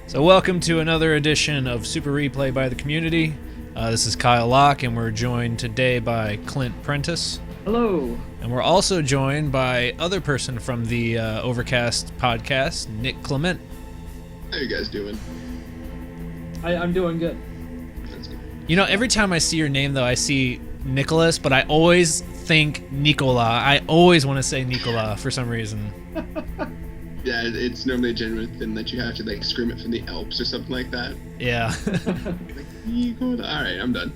So welcome to another edition of Super Replay by the community. This is Kyle Locke, and we're joined today by Clint Prentice. Hello. And we're also joined by other person from the Overcast podcast, Nick Clement. How you guys doing? I'm doing good. That's good. You know, every time I see your name, though, I see Nicholas, but I always think Nicola. I always want to say Nicola for some reason. Yeah, it's normally a genuine thing that you have to like scream it from the Alps or something like that. Yeah. Alright, I'm done.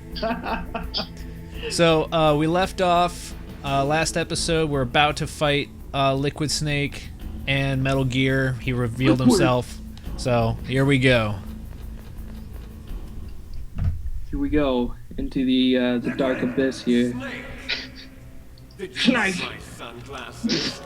So we left off last episode. We're about to fight Liquid Snake and Metal Gear. He revealed himself. So here we go. Here we go into the dark abyss here. Snake. My sunglasses.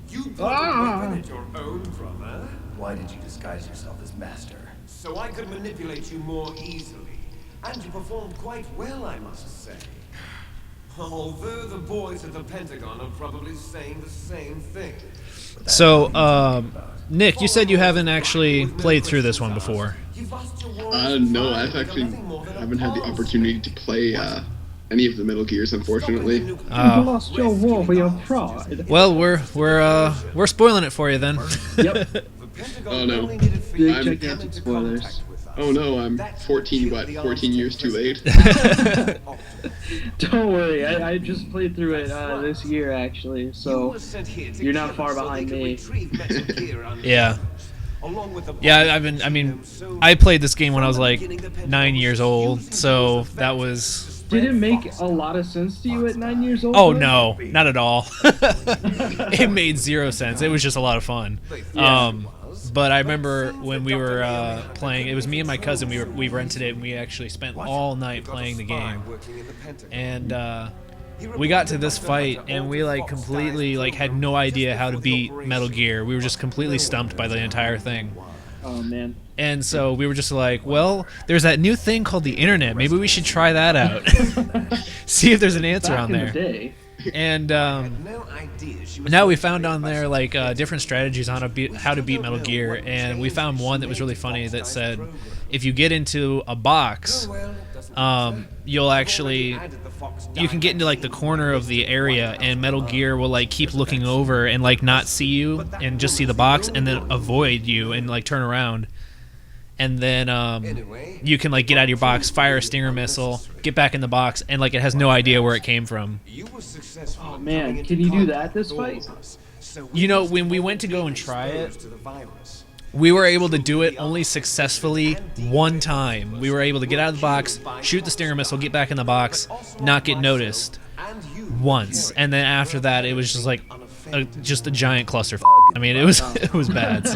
You put a weapon at your own brother? Why did you disguise yourself as master? So I could manipulate you more easily. And you performed quite well, I must say. Although the boys at the Pentagon are probably saying the same thing. So, Nick, you said you haven't actually played through this one before. No, I've actually haven't had the opportunity to play any of the Metal Gears, unfortunately. You lost your war for your pride. Well, we're spoiling it for you then. Yep. Oh no. Big gigantic spoilers. Oh no, I'm 14 years too late? Don't worry, I just played through it this year actually, so you're not far behind me. Yeah. Yeah, I played this game when I was like 9 years old, so that was... Did it make a lot of sense to you at 9 years old? Oh no, not at all. It made zero sense. It was just a lot of fun. Yeah. But I remember when we were playing, it was me and my cousin, we rented it, and we actually spent all night playing the game. And we got to this fight, and we like completely like had no idea how to beat Metal Gear. We were just completely stumped by the entire thing. Oh man. And so we were just like, well, there's that new thing called the internet. Maybe we should try that out. See if there's an answer Back on in there. the day. And now we found on there like different strategies on how to beat Metal Gear, and we found one that was really funny that said if you get into a box, you can get into like the corner of the area, and Metal Gear will like keep looking over and like not see you and just see the box and then avoid you and like turn around. And then you can like get out of your box, fire a stinger missile, get back in the box, and like it has no idea where it came from. Oh man, can you do that this fight? You know, when we went to go and try it, we were able to do it only successfully one time. We were able to get out of the box, shoot the stinger missile, get back in the box, not get noticed once. And then after that, it was just like just a giant cluster. I mean, it was bad.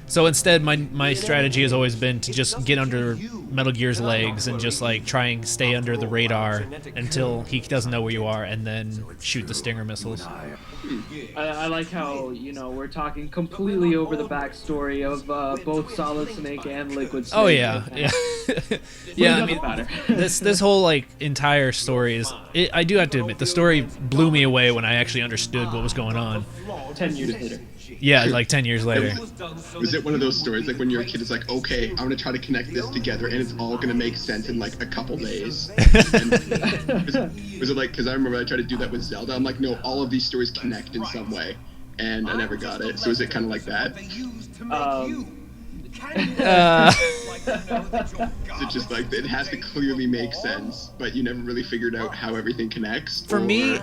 So instead, my strategy has always been to just get under Metal Gear's legs and just like try and stay under the radar until he doesn't know where you are, and then shoot the stinger missiles. I like how, you know, we're talking completely over the backstory of both Solid Snake and Liquid Snake. Oh yeah. Yeah. I mean, this whole like entire story is. I do have to admit, the story blew me away when I actually understood what was going on. 10 years later. Yeah, like 10 years later. Was it one of those stories like when you're a kid, it's like, okay, I'm gonna try to connect this together and it's all gonna make sense in like a couple days? Was it like, because I remember I tried to do that with Zelda, I'm like, no, all of these stories connect in some way, and I never got it. So is it kind of like that? Is it just like it has to clearly make sense, but you never really figured out how everything connects? For me,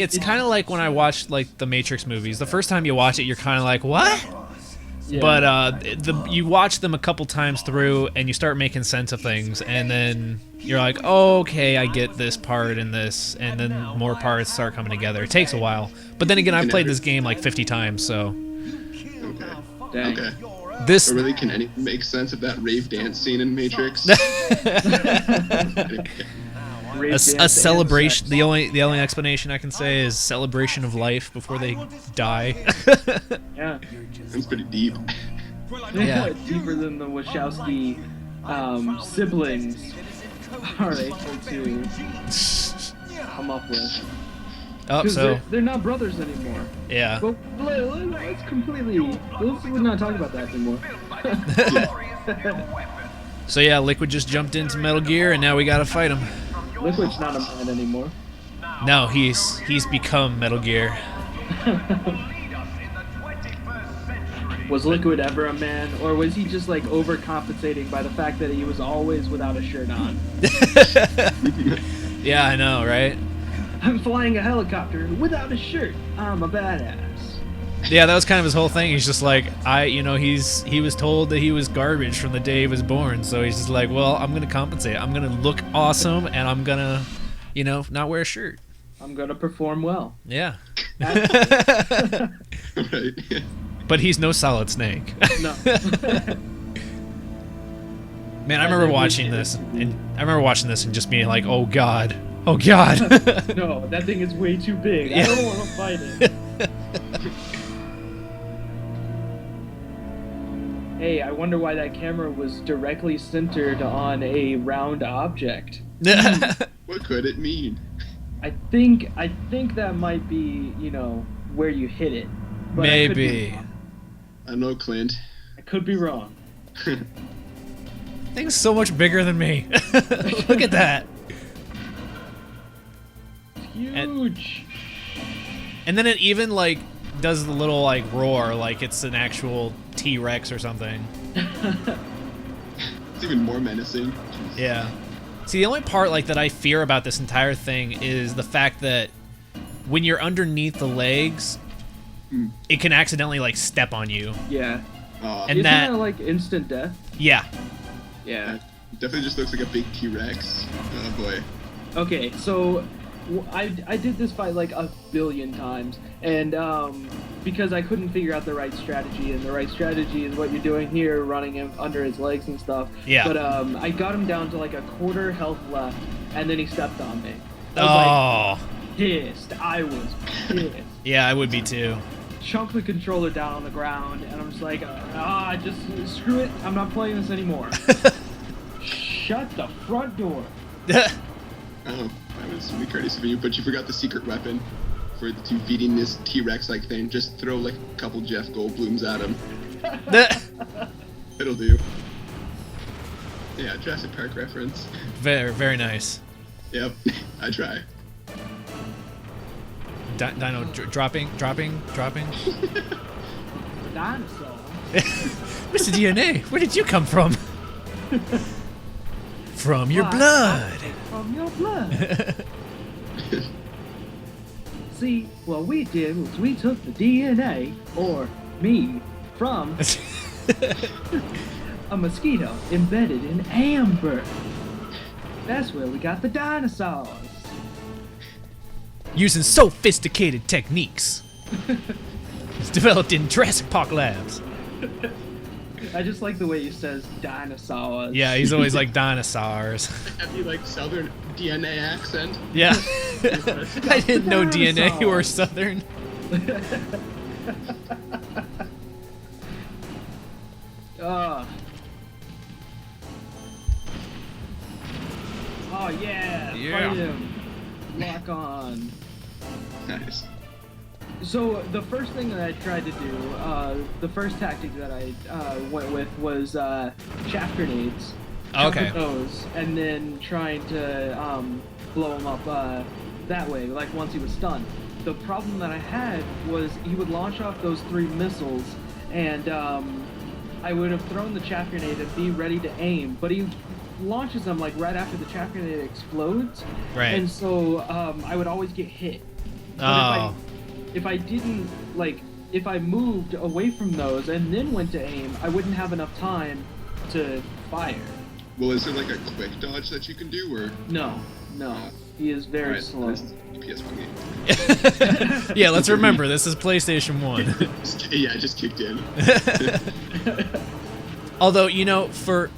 it's kind of like when I watched like the Matrix movies. The first time you watch it, you're kind of like, what? Yeah. But you watch them a couple times through, and you start making sense of things, and then you're like, oh, okay, I get this part and this, and then more parts start coming together. It takes a while, but then again, I've played this game like 50 times, so. Okay. Dang. Okay. This really can anything make sense of that rave dance scene in Matrix? a celebration. The only explanation I can say is celebration of life before they die. Yeah. That's pretty deep. Yeah. Deeper than the Wachowski siblings are able to come up with. Oh, 'Cause so they're not brothers anymore. yeah. But it's completely. Let's not talk about that anymore. So yeah, Liquid just jumped into Metal Gear, and now we gotta fight him. Liquid's not a man anymore. No, he's become Metal Gear. Was Liquid ever a man, or was he just like overcompensating by the fact that he was always without a shirt on? Yeah, I know, right? I'm flying a helicopter without a shirt. I'm a badass. Yeah, that was kind of his whole thing. He's just like, he was told that he was garbage from the day he was born, so he's just like, well, I'm gonna compensate. I'm gonna look awesome, and I'm gonna, not wear a shirt. I'm gonna perform well. Yeah. Right. But he's no Solid Snake. No. Man, I remember watching this, and just being like, oh god, oh god. No, that thing is way too big. I Yeah. don't want to fight it. Hey, I wonder why that camera was directly centered on a round object. What could it mean? I think that might be, where you hit it. But Maybe. I don't know, Clint. I could be wrong. Thing's so much bigger than me. Look at that. Huge. And then it even like does the little like roar like it's an actual T-Rex or something. It's even more menacing. Jeez. Yeah. See, the only part like that I fear about this entire thing is the fact that when you're underneath the legs, it can accidentally like step on you. Yeah. And Isn't that like instant death? yeah. Yeah. It definitely just looks like a big T-Rex. Oh boy. Okay, so I did this fight like a billion times, and because I couldn't figure out the right strategy, and the right strategy is what you're doing here, running him under his legs and stuff. Yeah. But I got him down to like a quarter health left, and then he stepped on me. I was like pissed. I was pissed. Yeah, I would be too. Chunk the controller down on the ground, and I'm just like, just screw it. I'm not playing this anymore. Shut the front door. Oh, that was really courteous of you, but you forgot the secret weapon for feeding this T-Rex like thing. Just throw like a couple Jeff Goldblums at him. It'll do. Yeah, Jurassic Park reference. Very, very nice. Yep, I try. Dino dropping. Dinosaur. Mr. DNA, where did you come from? From your Why, blood. From your blood. See, what we did was we took the DNA, or me, from a mosquito embedded in amber. That's where we got the dinosaurs. Using sophisticated techniques. It's developed in Jurassic Park labs. I just like the way he says dinosaurs. Yeah, he's always like dinosaurs. Have you like Southern DNA accent? Yeah. I didn't know DNA were Southern. Oh yeah, Yeah. fight him. Lock on. Nice. So the first thing that I tried to do, the first tactic that I went with was chaff grenades. Okay. Those, and then trying to blow him up that way, like once he was stunned. The problem that I had was he would launch off those 3 missiles, and I would have thrown the chaff grenade and be ready to aim, but he launches them like right after the chaff grenade explodes. Right. And so I would always get hit. Oh. If I didn't, like, if I moved away from those and then went to aim, I wouldn't have enough time to fire. Well, is there like a quick dodge that you can do, or? No. He is very Alright, slow. this is a PS1 game. Yeah, let's remember, this is PlayStation 1. Yeah, it just kicked in. Although, for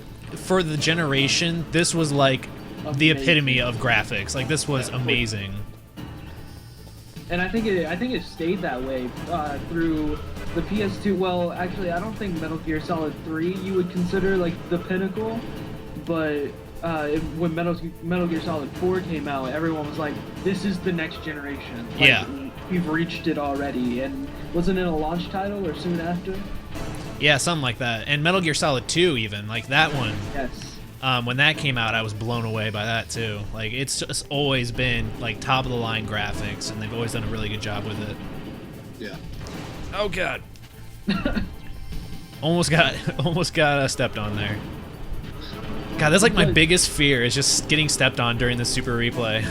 the generation, this was like the Amazing. epitome of graphics. Like, this was amazing. And I think it stayed that way through the PS2. Well, actually, I don't think Metal Gear Solid 3 you would consider like the pinnacle, but when Metal Gear Solid 4 came out, everyone was like, "This is the next generation." Like, Yeah. We've reached it already, and wasn't it a launch title or soon after? Yeah, something like that. And Metal Gear Solid 2, even like that one. Yes. When that came out, I was blown away by that too. Like it's just always been like top of the line graphics, and they've always done a really good job with it. Yeah. Oh god. almost got stepped on there. God, that's like my biggest fear is just getting stepped on during the Super Replay.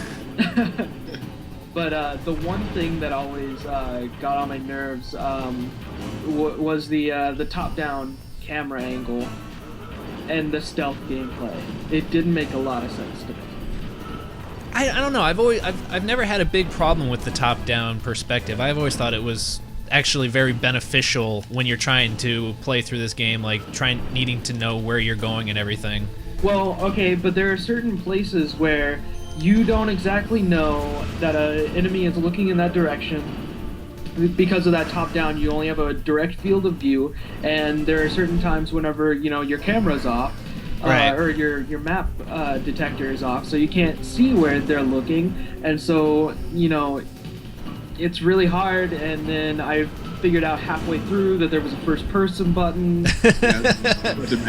But the one thing that always got on my nerves was the top-down camera angle and the stealth gameplay. It didn't make a lot of sense to me. I don't know. I've never had a big problem with the top-down perspective. I've always thought it was actually very beneficial when you're trying to play through this game, like needing to know where you're going and everything. Well, okay, but there are certain places where you don't exactly know that an enemy is looking in that direction. Because of that top-down, you only have a direct field of view, and there are certain times whenever, you know, your camera's off, right. Or your map detector is off, so you can't see where they're looking, and so, you know, it's really hard, and then I figured out halfway through that there was a first-person button.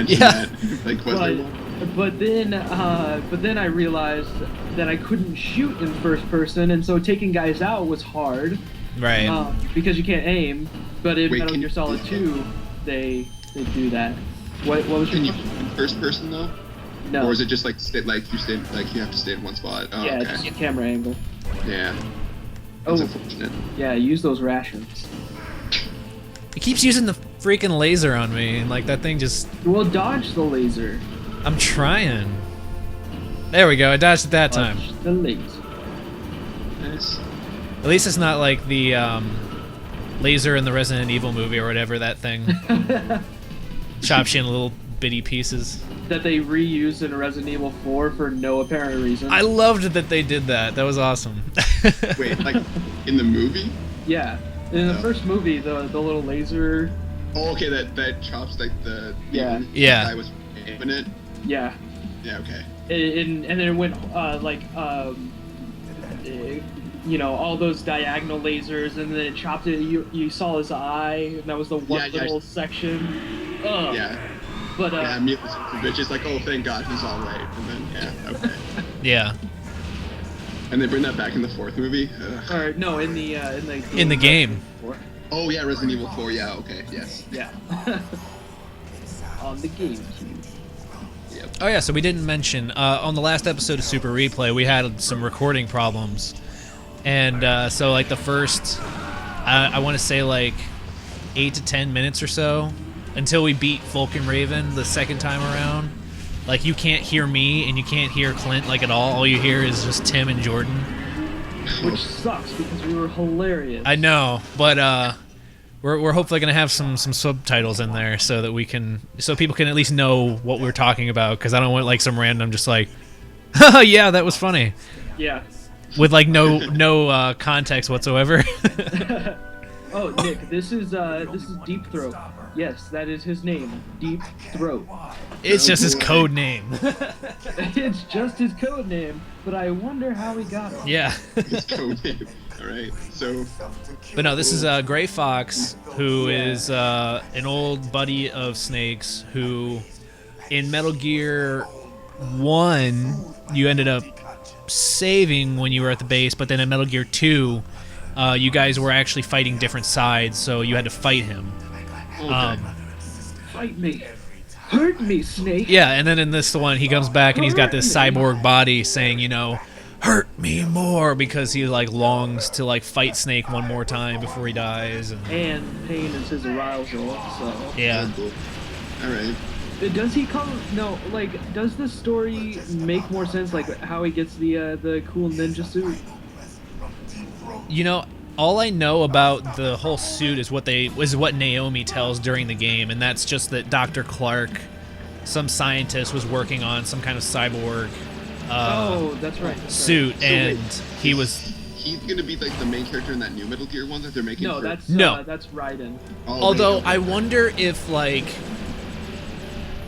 Yeah. Like, was there one? But then I realized that I couldn't shoot in first person, and so taking guys out was hard. Right. Because you can't aim. But in Wait, Metal Gear Solid 2, they do that. What was your Can you question? in first person though? No. Or is it just like you have to stay in one spot? Oh, Yeah, okay. just camera angle. Yeah. That's Oh, unfortunate. yeah, use those rations. He keeps using the freaking laser on me, and like that thing just... Well, dodge the laser. I'm trying. There we go. I dodged it that time. Dodge the laser. Nice. At least it's not like the laser in the Resident Evil movie or whatever, that thing. Chops you in little bitty pieces. That they reused in Resident Evil 4 for no apparent reason. I loved that they did that. That was awesome. Wait, like in the movie? Yeah. In the Oh. first movie, the little laser... Oh, okay, that chops like the Yeah. Yeah. guy was aiming it. Yeah. Yeah, okay. And then it went you know, all those diagonal lasers, and then it chopped it. You saw his eye, and that was the one Yeah, little section. Ugh. Yeah. But Yeah, me was the bitch is like, oh, thank God, he's all right. And then yeah, okay. Yeah. And they bring that back in the fourth movie. Ugh. or no, in the In the game. Oh yeah, Resident Evil 4. Yeah, okay, yes. Yeah. On the GameCube. Yep. Oh yeah, so we didn't mention, on the last episode of Super Replay, we had some recording problems. And so like the first, I want to say like 8 to 10 minutes or so, until we beat Vulcan Raven the second time around, like you can't hear me and you can't hear Clint like at all. All you hear is just Tim and Jordan. Which sucks because we were hilarious. I know, but we're hopefully gonna have some subtitles in there so that so people can at least know what we're talking about. Because I don't want like some random just like, oh yeah, that was funny, Yeah. with like no context whatsoever. Oh, Nick, this is Deep Throat. Yes, that is his name, Deep Throat. It's just his code name. It's just his code name, but I wonder how he got it. Yeah. His code name. All right. So. But no, this is Gray Fox, who is an old buddy of Snake's, who in Metal Gear 1 you ended up saving when you were at the base, but then in Metal Gear 2 you guys were actually fighting different sides, so you had to fight him. Okay. Fight me. Hurt me, Snake. Yeah, and then in this one he comes back and he's got this cyborg body saying, you know, hurt me more, because he like longs to like fight Snake one more time before he dies. And pain is his arousal, so... yeah. Cool. All right. Does he come... No, like, does the story make more sense, like, how he gets the cool ninja suit? You know, all I know about the whole suit is what Naomi tells during the game, and that's just that Dr. Clark, some scientist, was working on some kind of cyborg That's right. suit, So and wait, he was... He's gonna be like the main character in that new Metal Gear one that they're making. No, for... that's Raiden. Oh, Although okay. I wonder if like...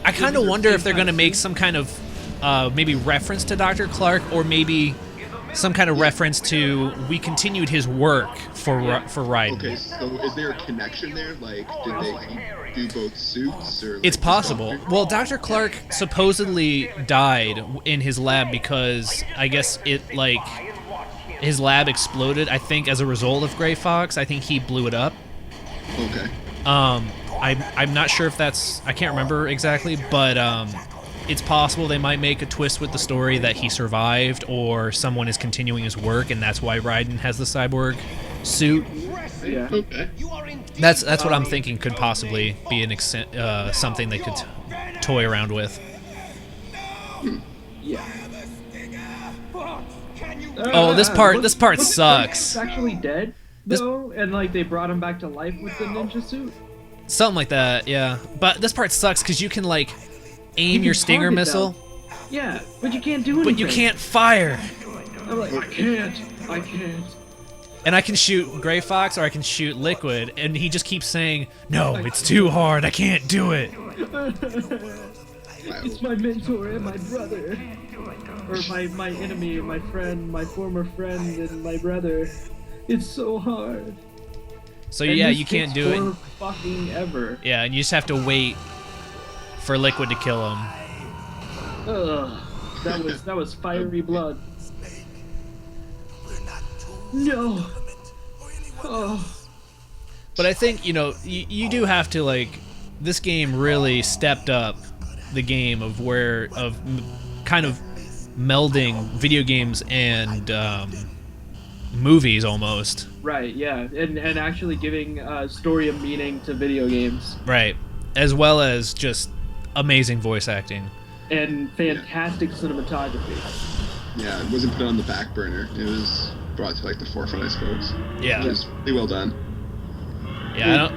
I kind of wonder if they're going to make some kind of maybe reference to Dr. Clark, or maybe some kind of reference to we continued his work for Raiden. Okay, so is there a connection there? Like, did they do both suits? Or like, It's possible. Well, Dr. Clark supposedly died in his lab because I guess his lab exploded, I think, as a result of Gray Fox. I think he blew it up. Okay. I'm not sure if that's... I can't remember exactly, but it's possible they might make a twist with the story that he survived, or someone is continuing his work, and that's why Raiden has the cyborg suit. Yeah. Okay. That's what I'm thinking could possibly be something they could toy around with. Yeah. Oh, this part sucks. He's actually dead, though, and like they brought him back to life with the ninja suit. Something like that, yeah. But this part sucks because you can like aim your stinger missile. Yeah, but you can't do anything. But you can't fire. I'm like, I can't. And I can shoot Gray Fox or I can shoot Liquid, and he just keeps saying, "No, it's too hard. I can't do it." It's my mentor and my brother, or my enemy, my friend, my former friend, and my brother. It's so hard. So And yeah, this you can't takes do it. forever fucking ever. Yeah, and you just have to wait for Liquid to kill him. Ugh, that was fiery blood. No. Oh. But I think, you do have to, like, this game really stepped up the game of kind of melding video games and movies almost. Right, yeah, and actually giving story of meaning to video games. Right. As well as just amazing voice acting. And fantastic cinematography. Yeah, it wasn't put on the back burner. It was brought to like the forefront, I suppose. Yeah. It was really well done. Yeah,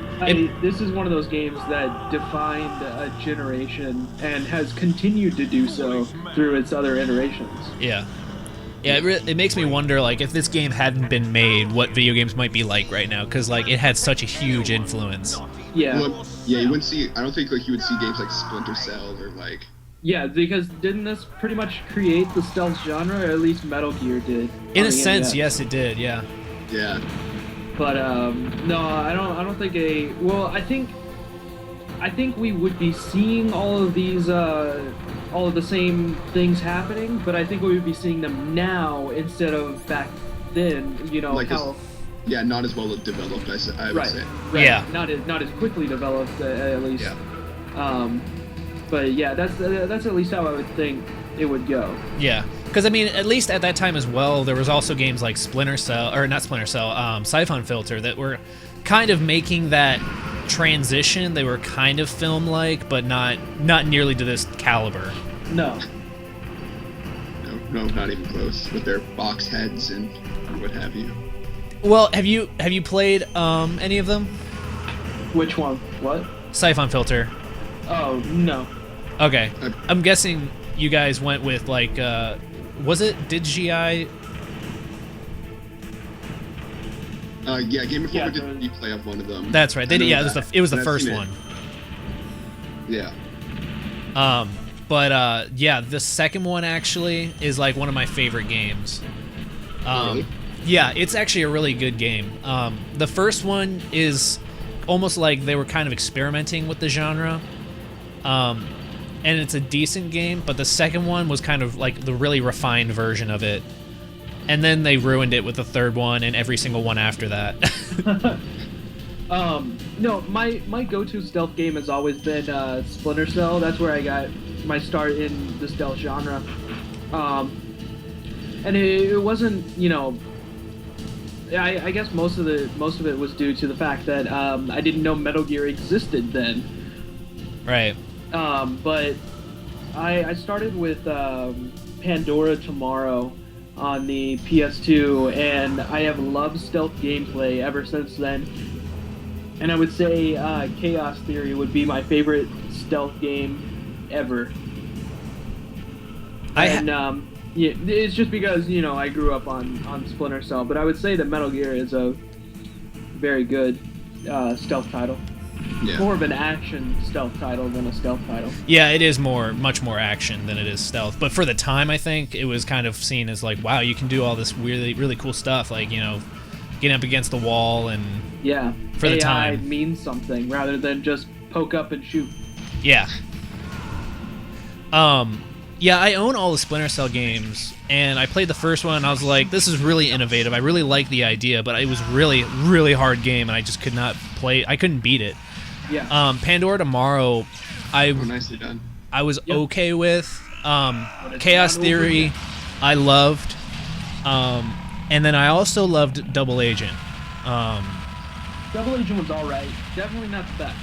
this is one of those games that defined a generation and has continued to do so through its other iterations. Yeah. Yeah, it makes me wonder, like, if this game hadn't been made, what video games might be like right now, because, like, it had such a huge influence. Yeah. Well, yeah, you wouldn't see. I don't think like you would see games like Splinter Cell or like. Yeah, because didn't this pretty much create the stealth genre, or at least Metal Gear did? In a sense, yes, it did. Yeah. Yeah. But no, I don't think well, I think we would be seeing all of these all of the same things happening, but I think we would be seeing them now instead of back then, Like how yeah, not as well developed, I would say. Right. Yeah. Not as quickly developed at least. Yeah. But yeah, that's at least how I would think it would go. Yeah. Because, I mean, at least at that time as well, there was also games like Splinter Cell, or not Splinter Cell, Siphon Filter, that were kind of making that transition. They were kind of film-like, but not nearly to this caliber. No. No, not even close. With their box heads and what have you. Well, have you played any of them? Which one? What? Siphon Filter. Oh, no. Okay. I'm guessing you guys went with, like, was it Digi? Yeah, Gameinformer Yeah, did replay of one of them. That's right. It was the I've first seen it. one. Yeah. But yeah, the second one actually is like one of my favorite games. Really? Yeah, it's actually a really good game. The first one is almost like they were kind of experimenting with the genre. And it's a decent game, but the second one was kind of like the really refined version of it. And then they ruined it with the third one and every single one after that. No, my go-to stealth game has always been Splinter Cell. That's where I got my start in the stealth genre. And it wasn't, I guess most of it was due to the fact that I didn't know Metal Gear existed then. Right. But I started with Pandora Tomorrow on the PS2, and I have loved stealth gameplay ever since then. And I would say Chaos Theory would be my favorite stealth game ever. Yeah, it's just because I grew up on Splinter Cell, but I would say that Metal Gear is a very good stealth title. Yeah. more of an action stealth title than a stealth title. Yeah, it is much more action than it is stealth. But for the time, I think it was kind of seen as like, wow, you can do all this really cool stuff, like, you know, getting up against the wall and Yeah, for the AI time. means something rather than just poke up and shoot. Yeah. Yeah, I own all the Splinter Cell games, and I played the first one, and I was like, this is really innovative. I really like the idea, but it was really hard game, and I just could not play. I couldn't beat it. Yeah. Pandora Tomorrow, Nicely done. I was Yep. okay with. it's Chaos not over Theory, yet. I loved. And then I also loved Double Agent. Double Agent was alright. Definitely not the best.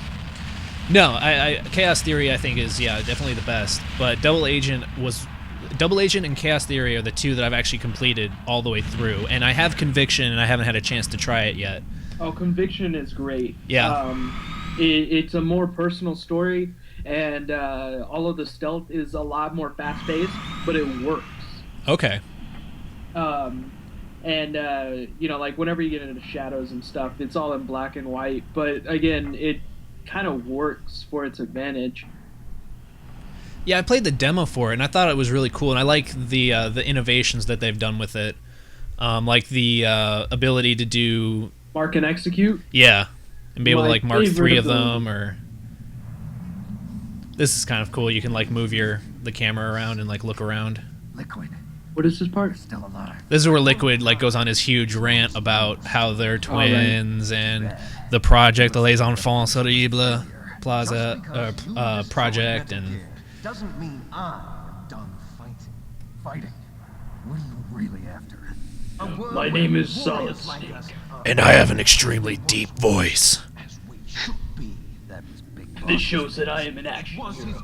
No, Chaos Theory I think is definitely the best. But Double Agent and Chaos Theory are the two that I've actually completed all the way through, and I have Conviction, and I haven't had a chance to try it yet. Oh, Conviction is great. Yeah. It's a more personal story, and all of the stealth is a lot more fast-paced, but it works. Okay. You know, like whenever you get into shadows and stuff, it's all in black and white, but again, it kind of works for its advantage. Yeah, I played the demo for it, and I thought it was really cool, and I like the innovations that they've done with it, like the ability to do Mark and execute. yeah, and be able to My like mark favorite 3 of ability. them, or this is kind of cool. You can like move the camera around and like look around. Liquid, What is this part? still alive. This is where Liquid like goes on his huge rant about how they're right. twins and the project, the Les Enfants Horribles Plaza project, and Doesn't mean I'm done fighting. What are you really after? My name is Solid Snake. and I have an extremely deep voice. As we should be, that was big boss. This shows that I am an action hero.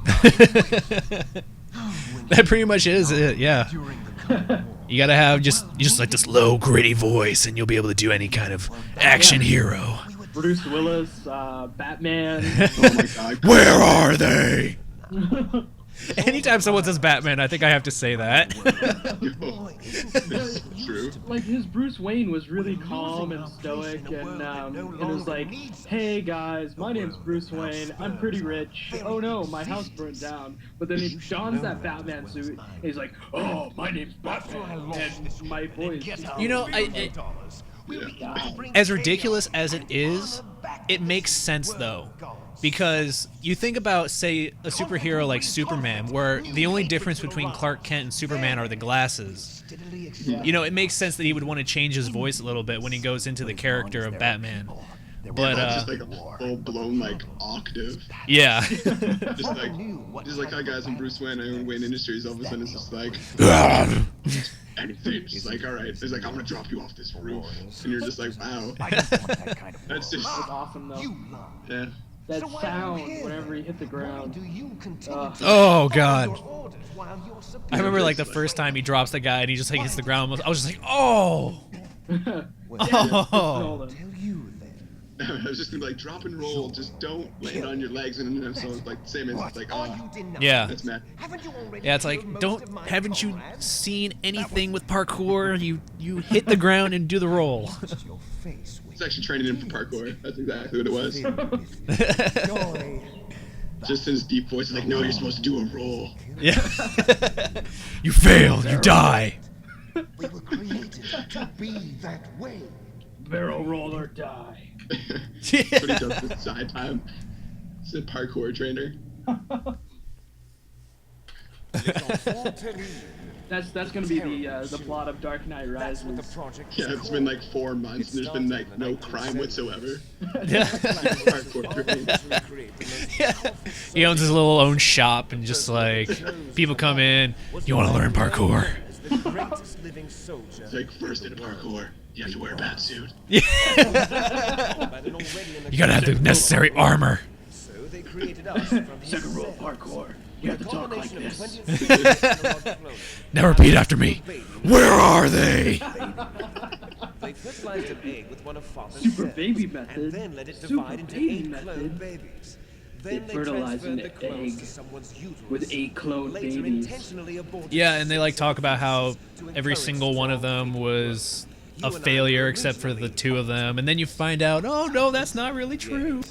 That pretty much is it. Yeah, During the Cold War, you gotta have just like this low gritty voice, and you'll be able to do any kind of action hero. Bruce Willis, Batman. Oh my god. Where are they? Anytime someone says Batman, I think I have to say that. It's true. Like his Bruce Wayne was really calm and stoic, and it was like, "Hey guys, my name's Bruce Wayne. I'm pretty rich. Oh no, my house burned down." But then he dons that Batman suit, and he's like, "Oh, my name's Batman, and my voice." You know, as ridiculous as it is, it makes sense though. Because you think about, say, a superhero like Superman, where the only difference between Clark Kent and Superman are the glasses. You know, it makes sense that he would want to change his voice a little bit when he goes into the character of Batman. But Just like a full blown like octave. yeah, just like hi guys, I'm Bruce Wayne. I own Wayne Industries. All of a sudden it's just like anything. It's just like all right. It's like I'm gonna drop you off this roof, and you're just like wow. That's just That's awesome though. yeah. That sound whenever he hit the ground. oh god. I remember like the first time he drops the guy and he just like hits the ground. I was just like, oh, oh. I was just gonna be like drop and roll. Just don't land on your legs, and then so it's like same as like oh Yeah. that's mad. Yeah, it's like, haven't you seen anything with parkour? You hit the ground and do the roll. It's actually training him for parkour. That's exactly what it was. Just his deep voice is like, no, you're supposed to do a roll. Yeah. You fail, you die. we were created to be that way. Barrel roll or die. That's what he does this side time. He's a parkour trainer. That's gonna be the plot of Dark Knight Rises. Yeah, it's been like 4 months and there's been like no crime whatsoever. Yeah. Parkour training. Yeah. He owns his little own shop and just like people come in. You want to learn parkour? It's like first in parkour, you have to wear a bat suit. Yeah. You gotta have the necessary armor. Second rule of parkour. You have to talk like this. Now repeat after me. Where are they? They fertilized an egg with one of father's Super cells, baby method. and then let it Super divide into baby 8 method. cloned babies. They Then they fertilize transferred an the clones egg to someone's uterus, with 8 cloned later babies. intentionally aborted Yeah, and they like cells talk about how to every encourage single one of strong them people. was a You and I failure were except for the originally 2 of them, and then you find out, oh no, that's not really true.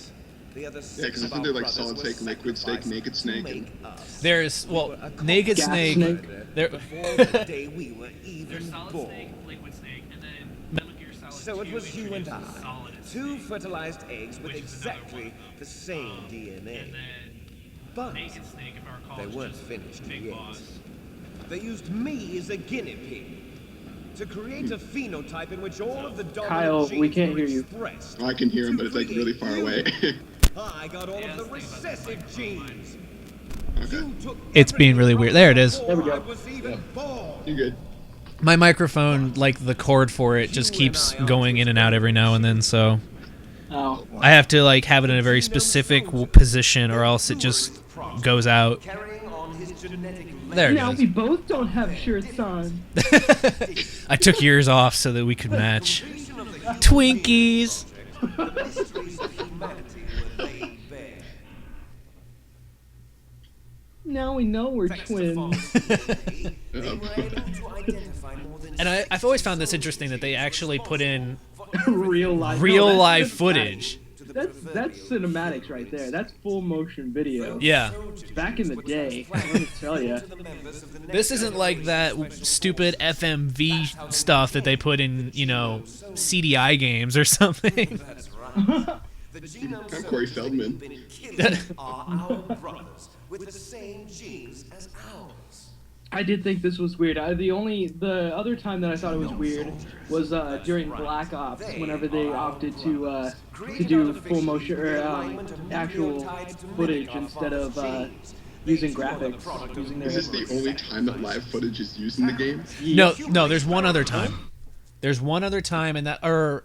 The other Yeah, six because of isn't our there like brothers solid were snake, liquid snake, sacrificed naked to snake? make And... us. There's, well, naked Gas snake. snake. There, Before the day we were even born. liquid snake, and then Metal Gear Solid So it was you and I, two fertilized eggs with exactly the same DNA. But they weren't finished yet. They used me as a guinea pig to create a phenotype in which all of the dominant Kyle, genes we can't were hear you. expressed. Oh, I can hear him, but it's like really far away. I got all of the recessive genes. Okay. You took It's being really weird. There it is. There we go. I was even born. You're good. my microphone, like the cord for it, just keeps going in and out every now and then, so Oh. I have to like have it in a very specific position, or else it just goes out. Carrying on his genetic There it Now goes. we both don't have shirts on. I took yours off so that we could match. Twinkies. mysteries of humanity were laid bare. Now we know we're Thanks to twins. They were able to identify more than And I've always found this interesting that they actually put in Real life. real No, live that's footage. That's cinematics right there. That's full motion video. Yeah. Back in the day, let me tell you. This isn't like that stupid FMV stuff that they put in, you know, CDI games or something. the genomes I'm Corey Feldman. been killing are our brothers with the same genes as ours. I did think this was weird. The other time that I thought it was weird was during Black Ops, whenever they opted to do full motion or actual footage instead of using graphics. Using their Is this the only time that live footage is used in the game? No, there's one other time. There's one other time, and that, or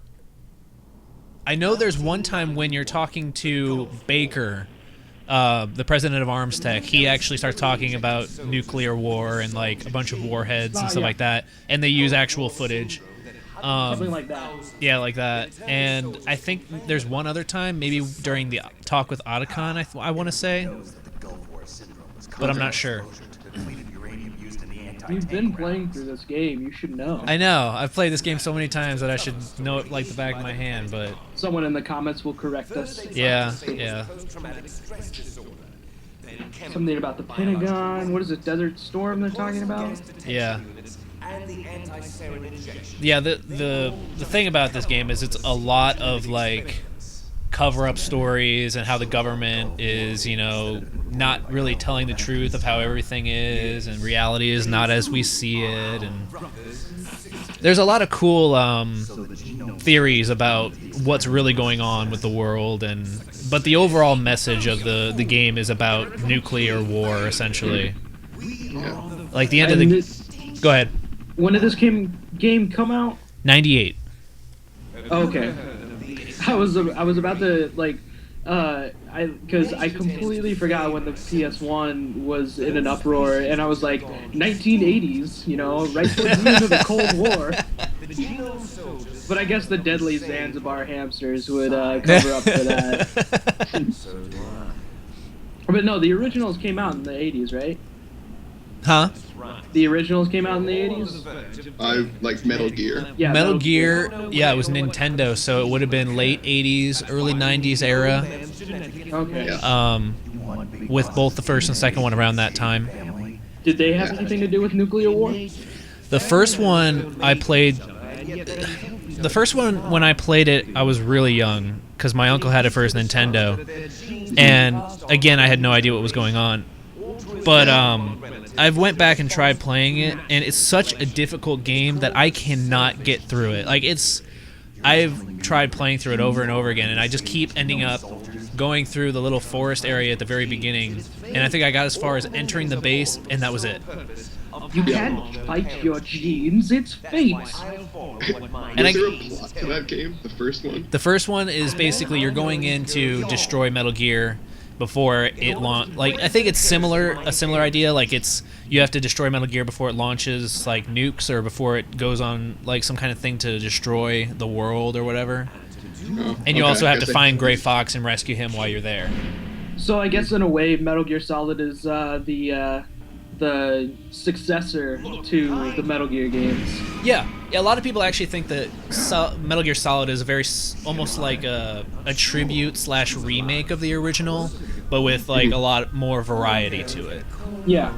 I know there's one time when you're talking to Baker, the president of Arms Tech. He actually starts talking about nuclear war and like a bunch of warheads and stuff like that, and they use actual footage. something like that. Yeah, like that. And I think there's one other time, maybe during the talk with Otacon, I want to say, but I'm not sure. You've been playing through this game. You should know. I know. I've played this game so many times that I should know it like the back of my hand, but Someone in the comments will correct us. yeah. Post-traumatic stress disorder. Then Something about the Pentagon. What is it? Desert Storm they're talking about? Yeah. and the anti-sarin injection. Yeah, the thing about this game is it's a lot of like cover-up stories and how the government is, you know, not really telling the truth of how everything is, and reality is not as we see it, and there's a lot of cool theories about what's really going on with the world, but the overall message of the game is about nuclear war, essentially. Like the end of the... Go ahead. When did this game come out? 98. Okay. I was about to like because I completely forgot when the PS1 was in an uproar, and I was like 1980s, you know, right towards the end of the Cold War. But I guess the deadly Zanzibar hamsters would cover up for that. But no, the originals came out in the 80s, right? Huh? The originals came out in the 80s? I like Metal Gear. Yeah, Metal Gear, yeah, it was Nintendo, so it would have been late 80s, early 90s era, Okay. with both the first and second one around that time. Did they have anything to do with nuclear war? The first one I played... The first one, when I played it, I was really young, because my uncle had it for his Nintendo, and again, I had no idea what was going on. But I've went back and tried playing it, and it's such a difficult game that I cannot get through it. Like, I've tried playing through it over and over again, and I just keep ending up going through the little forest area at the very beginning, and I think I got as far as entering the base, and that was it. You can't fight your genes, it's fate. And Was there a plot to that game? The first one? The first one is basically you're going in to destroy Metal Gear before it launch. Like, I think it's a similar idea. Like, it's you have to destroy Metal Gear before it launches like nukes, or before it goes on like some kind of thing to destroy the world or whatever. Oh, And you okay, also I have to guess find Gray Fox and rescue him while you're there. So I guess in a way, Metal Gear Solid is the the successor to the Metal Gear games. Yeah, a lot of people actually think that Metal Gear Solid is a very almost like a tribute / remake of the original, but with like a lot more variety to it. Yeah.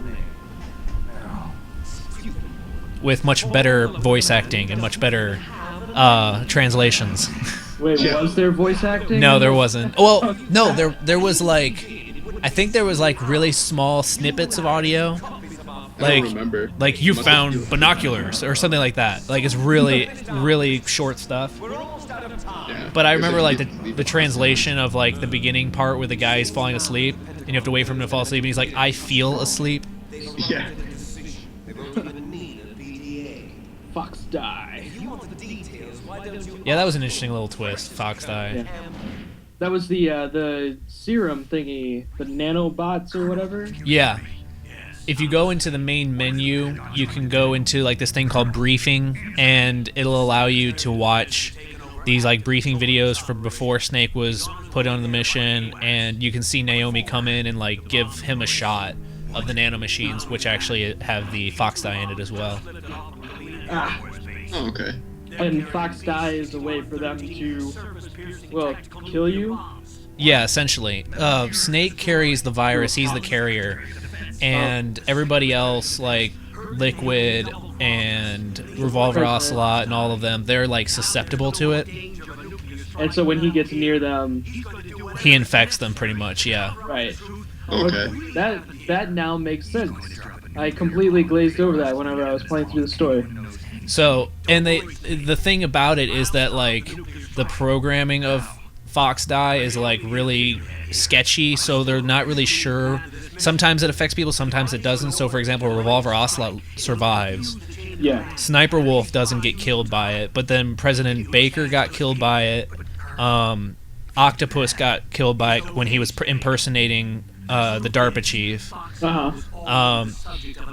With much better voice acting and much better translations. Wait, was there voice acting? No, there wasn't. Well, no, there was like, I think there was like really small snippets of audio. I don't remember. Like you found binoculars or something like that. Like it's really, really short stuff. Yeah. But I remember like the translation of like the beginning part where the guy is falling asleep and you have to wait for him to fall asleep and he's like, I feel asleep. Yeah. Fox die. Yeah, that was an interesting little twist. Fox die. Yeah. That was the serum thingy, the nanobots or whatever. Yeah. If you go into the main menu, you can go into like this thing called briefing, and it'll allow you to watch these like briefing videos from before Snake was put on the mission, and you can see Naomi come in and like give him a shot of the nanomachines, which actually have the Fox die in it as well. Ah. Oh, okay. And Fox die is a way for them to, well, kill you? Yeah, essentially. Snake carries the virus, he's the carrier, and everybody else, like Liquid and Revolver Ocelot and all of them, they're like susceptible to it. And so when he gets near them... He infects them pretty much, yeah. Right. Okay. That now makes sense. I completely glazed over that whenever I was playing through the story. So, and the thing about it is that like the programming of Fox die is like really sketchy, so they're not really sure. Sometimes it affects people, sometimes it doesn't. So for example, Revolver Ocelot survives. Yeah. Sniper Wolf doesn't get killed by it, but then President Baker got killed by it. Octopus got killed by it when he was impersonating the DARPA chief.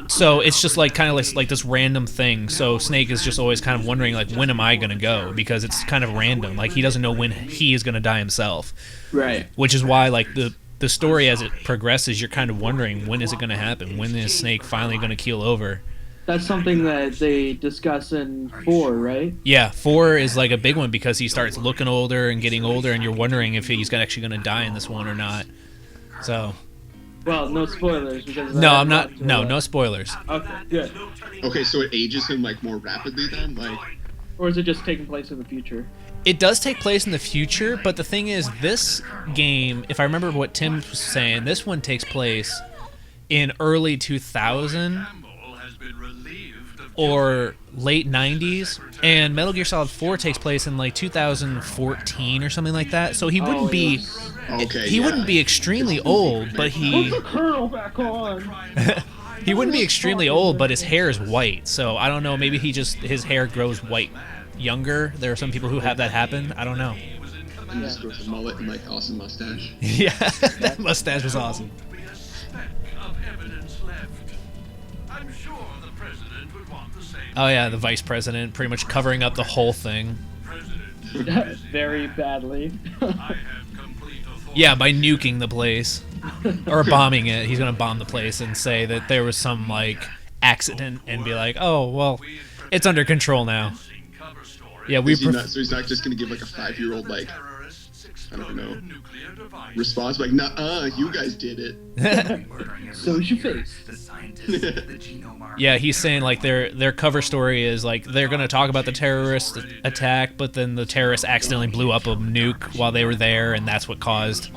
So it's just like kind of like this random thing. So Snake is just always kind of wondering like, when am I gonna go? Because it's kind of random. Like he doesn't know when he is gonna die himself. Right. Which is why like the story as it progresses, you're kind of wondering, when is it gonna happen? When is Snake finally gonna keel over? That's something that they discuss in 4, right? Yeah, 4 is like a big one because he starts looking older and getting older, and you're wondering if he's actually gonna die in this one or not. So. Well, no spoilers because no, I'm not. No spoilers. Okay, good. Okay, so it ages him like more rapidly then, like. Or is it just taking place in the future? It does take place in the future, but the thing is, this game, if I remember what Tim was saying, this one takes place in early 2000 or late 90s, and Metal Gear Solid 4 takes place in like 2014 or something like that. So he wouldn't be. Okay. He wouldn't be extremely old, but he. Put the kernel back on. He wouldn't be extremely old, but his hair is white. So I don't know. Maybe his hair grows white younger. There are some people who have that happen. I don't know. He just grows a mullet and like awesome mustache. Yeah, that mustache was awesome. Oh yeah, the vice president pretty much covering up the whole thing. Very badly. Yeah, by nuking the place. Or bombing it. He's gonna bomb the place and say that there was some like accident and be like, oh well, it's under control now. Yeah, so he's not just gonna give like a 5-year-old like, I don't know, response like, nah, you guys did it. So's your face. Yeah, he's saying like their cover story is like they're gonna talk about the terrorist attack, but then the terrorists accidentally blew up a nuke while they were there, and that's what caused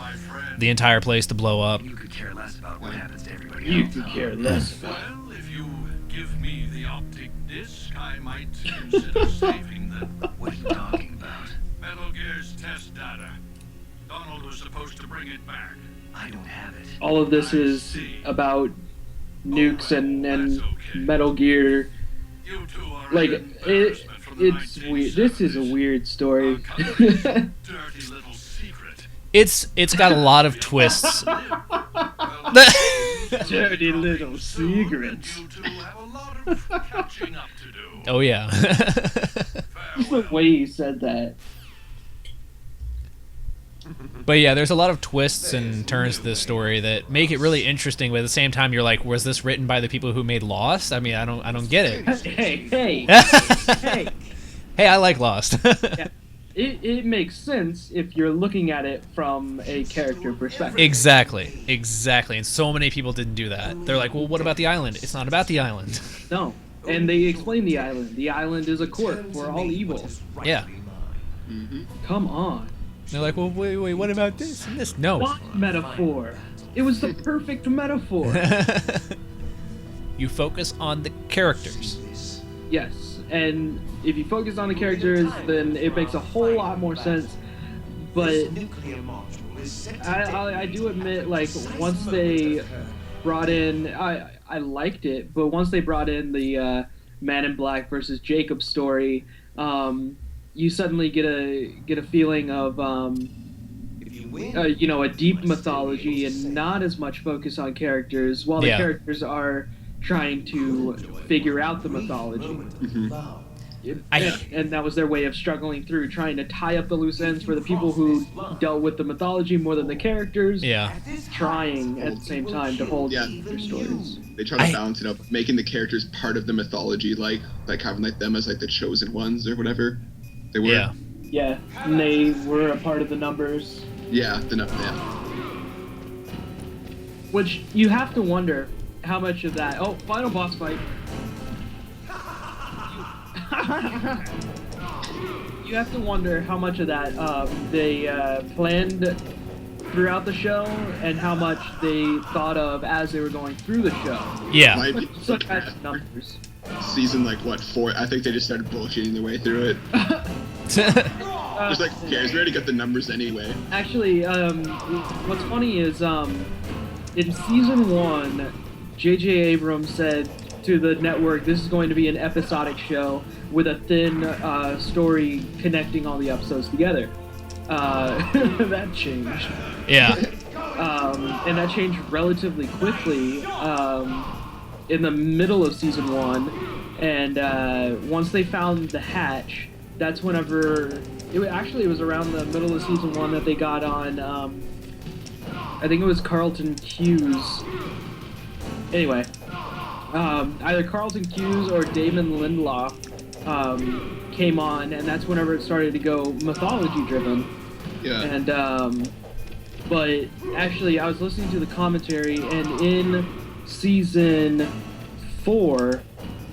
the entire place to blow up. You could care less about what happens to everybody You else. could care less. Well, if you give me the optic disc, I might consider saving them. What are you talking about? Metal Gear's test data. Donald was supposed to bring it back. I don't have it. All of this is about nukes and Metal Gear. You two are Like an embarrassment from the it's weird. This is a weird story. dirty little secret. It's got a lot of twists. Dirty little secrets. You two have a lot of catching up to do. Oh yeah. Just the way he said that. But yeah, there's a lot of twists and turns to this story that make it really interesting. But at the same time, you're like, was this written by the people who made Lost? I mean, I don't get it. Hey. Hey, I like Lost. Yeah. It makes sense if you're looking at it from a character perspective. Exactly. And so many people didn't do that. They're like, well, what about the island? It's not about the island. No. And they explain the island. The island is a court for all evil. Yeah. Come on. They're like, well, wait, what about this and this? No. What metaphor? It was the perfect metaphor. You focus on the characters. Yes, and if you focus on the characters, then it makes a whole lot more sense. But I do admit, like, once they brought in, I liked it, but once they brought in the Man in Black versus Jacob story, you suddenly get a feeling of a deep mythology and not as much focus on characters, while the characters are trying to figure out the mythology. And that was their way of struggling through, trying to tie up the loose ends for the people who dealt with the mythology more than the characters. Yeah. Trying at the same time to hold their stories. They try to balance it up, making the characters part of the mythology, like having like them as like the chosen ones or whatever. They were. Yeah. Yeah, and they were a part of the numbers. Yeah, Which you have to wonder how much of that. Oh, final boss fight. You have to wonder how much of that they planned throughout the show and how much they thought of as they were going through the show. Yeah. Such as numbers. Season 4, I think they just started bullshitting their way through it. Just like, who cares? We already got the numbers anyway. Actually, what's funny is in season 1, J.J. Abrams said to the network, this is going to be an episodic show with a thin story connecting all the episodes together. That changed. Yeah. And that changed relatively quickly in the middle of season 1. And once they found the hatch, that's whenever... It was around the middle of season 1 that they got on... I think it was Carlton Hughes. Anyway, either Carlton Hughes or Damon Lindelof came on, and that's whenever it started to go mythology-driven. Yeah. And but actually, I was listening to the commentary, and in season 4,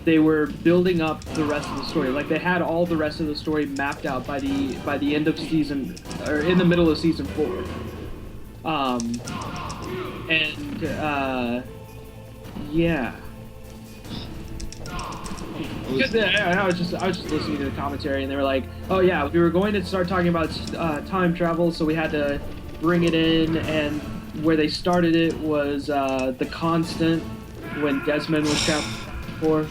they were building up the rest of the story. Like, they had all the rest of the story mapped out by the end of season, or in the middle of season 4. Yeah. I was just listening to the commentary, and they were like, "Oh yeah, we were going to start talking about time travel, so we had to bring it in." And where they started it was the Constant, when Desmond was traveling before.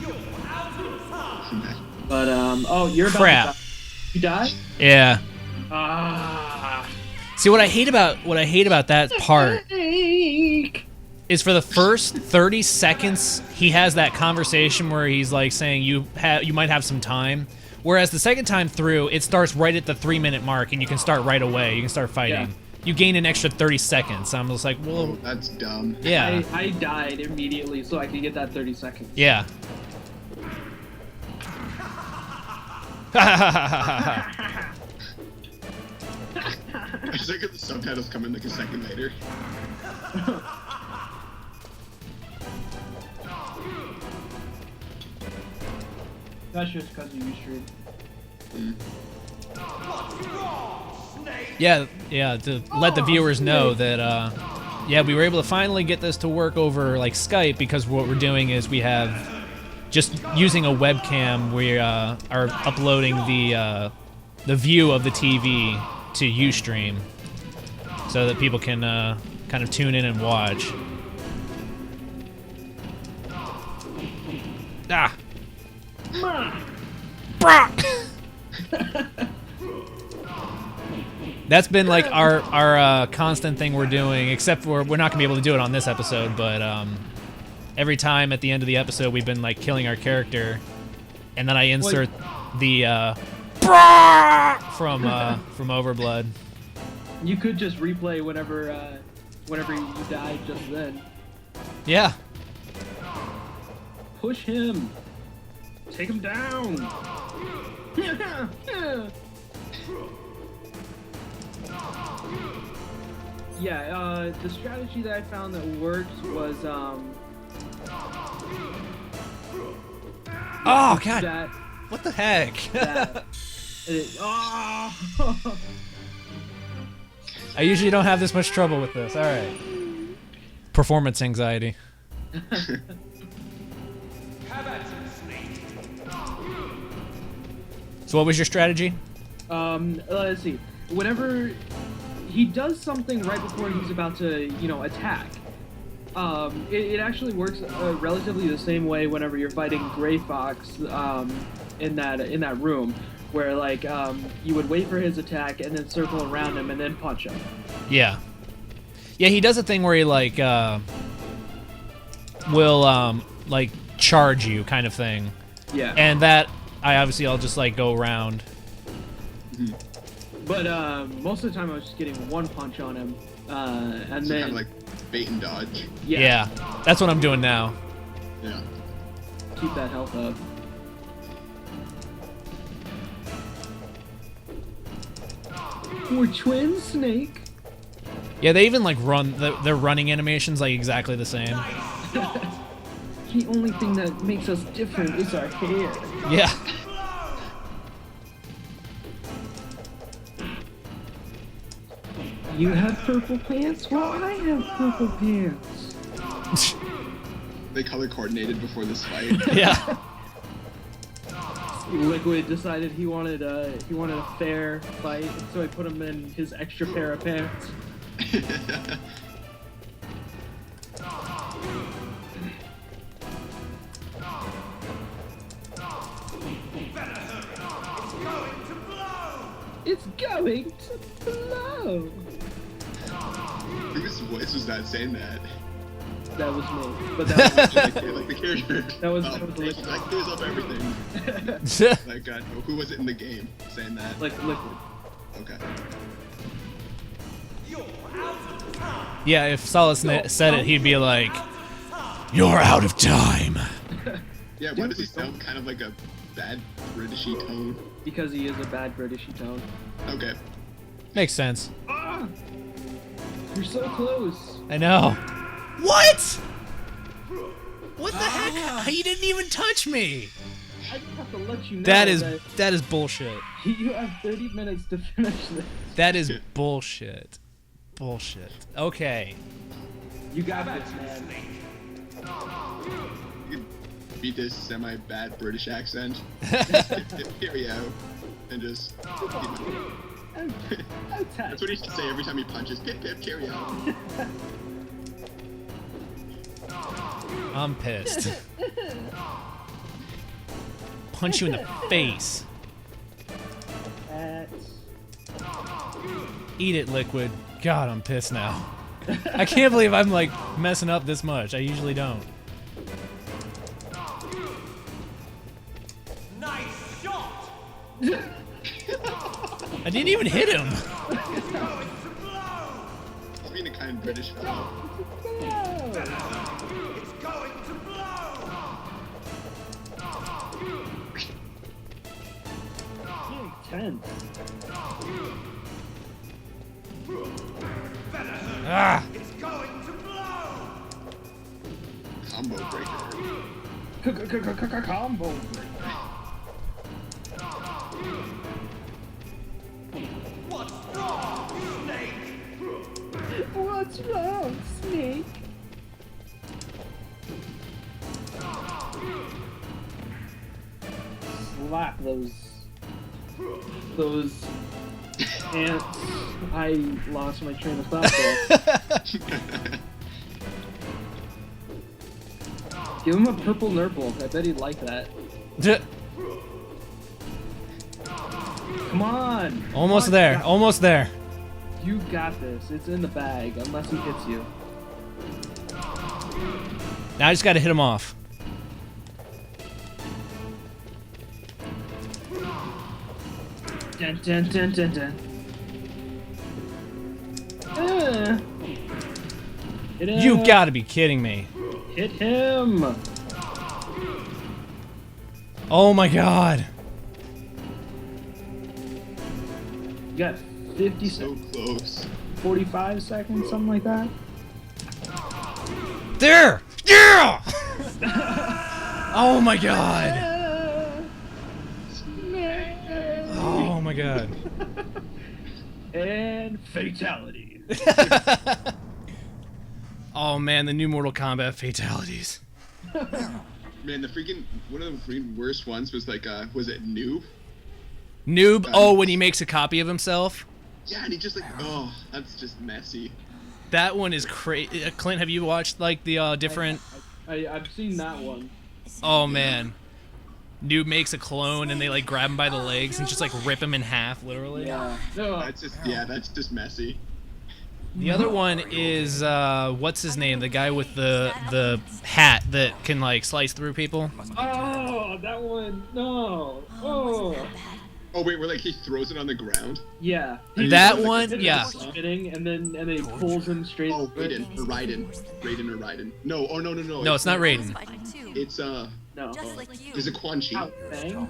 But oh, you're about Crap. to die. You died? Yeah. Ah. See, what I hate about that part is for the first 30 seconds he has that conversation where he's like saying you might have some time, whereas the second time through it starts right at the 3-minute mark and you can start right away. You can start fighting. Yeah. You gain an extra 30 seconds. I'm just like, well, that's dumb. Yeah. I died immediately so I could get that 30 seconds. Yeah. I just think the subtitles come in like a second later. That's just because of Ustream. Yeah, to let the viewers know that, yeah, we were able to finally get this to work over, like, Skype, because what we're doing is we have, just using a webcam, we are uploading the view of the TV to Ustream, so that people can kind of tune in and watch. Ah! Brock! That's been like our constant thing we're doing, except for we're not gonna be able to do it on this episode, but every time at the end of the episode we've been like killing our character, and then I insert the Brock from Overblood. You could just replay whenever you died just then. Yeah. Push him. Take him down. Yeah, the strategy that I found that worked was Oh god. that What the heck? oh. I usually don't have this much trouble with this. All right. Performance anxiety. So what was your strategy? Let's see. Whenever he does something right before he's about to, attack, it actually works relatively the same way whenever you're fighting Gray Fox in that room, where like you would wait for his attack and then circle around him and then punch him. Yeah. Yeah, he does a thing where he like will like charge you kind of thing. Yeah. And that I'll just like go around. But most of the time I was just getting one punch on him, and So then kind of like bait and dodge. Yeah. That's what I'm doing now. Yeah. keep that health up. We're twins, Snake. Yeah, they even like run their running animations like exactly the same. The only thing that makes us different is our hair. Yeah. You have purple pants? Well, I have purple pants. They color coordinated before this fight. Yeah. Liquid decided he wanted a fair fight, so he put him in his extra pair of pants. It's going to blow. Whose voice was that saying that? That was me, but that was Like the character. That was he Liquid. like clears up everything. Like who was it in the game saying that? like Liquid. Okay. Yeah, if Solace said it, he'd be like, "You're out of time." Yeah, why does he sound kind of like a bad Britishy tone? Because he is a bad Britishy tone. Okay. Makes sense. Ah! You're so close. I know. What? What the heck? He didn't even touch me. I just have to let you know That is bullshit. you have 30 minutes to finish this. That is bullshit. Bullshit. Okay. You got this, man. You could beat this semi-bad British accent. Cheerio. And just... That's what he should say every time he punches. Pip, pip, cheerio. I'm pissed. Punch you in the face. Eat it, Liquid. God, I'm pissed now. I can't believe I'm like messing up this much. I usually don't. Nice shot! I didn't even hit him. I'm being a kind British fellow. It's going to blow! Tense. Ah. It's going to blow! Combo breaker. Combo. What's wrong, Snake? What's wrong, Snake? Slap those ants. I lost my train of thought there. Give him a purple nurple. I bet he'd like that. Come on! Almost Come on, there. Almost there. You got this. It's in the bag, unless he hits you. Now I just gotta hit him off. Dun, dun, dun, dun, dun. Hit him. You gotta be kidding me. Hit him. Oh my god. You got 50 So close. 45 seconds, something like that. There! Yeah! Oh my god. Oh my god. And fatality. Oh man, the new Mortal Kombat fatalities. Man, the freaking one of the freaking worst ones was like was it Noob? Noob, oh, when he makes a copy of himself? Yeah, and he just like, oh, that's just messy. That one is crazy. Clint, have you watched like the different... I've seen that one. Oh man. Noob makes a clone and they like grab him by the legs and just like rip him in half, literally. Yeah. That's just messy. The other one is what's his name? The guy with the hat that can like slice through people. Oh, that one. No. Oh. Oh wait, where like he throws it on the ground? Yeah. That one, yeah. Spinning and then he pulls him straight. Oh, Raiden. No, oh no. No, it's not Raiden. It's No. is it Quan Chi? Bang?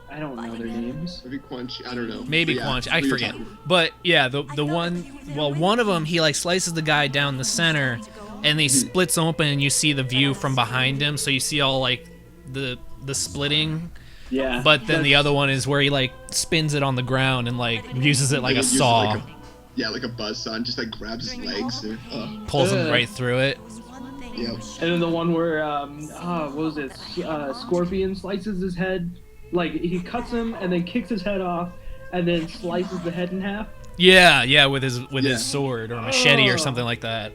I don't know their names. Maybe Quan Chi. I don't know. Maybe But yeah, Quan Chi, I what you're forget. talking about. But yeah, the one, well, one of them he like slices the guy down the center, and he splits open, and you see the view from behind him, so you see all like the splitting. Yeah. But then the other one is where he like spins it on the ground and like uses it like a Uses it saw, like like a buzzsaw, and just like grabs his legs. And, pulls him right through it. yeah. And then the one where what was it? Scorpion slices his head. Like he cuts him and then kicks his head off, and then slices the head in half. Yeah, with his sword or machete or something like that.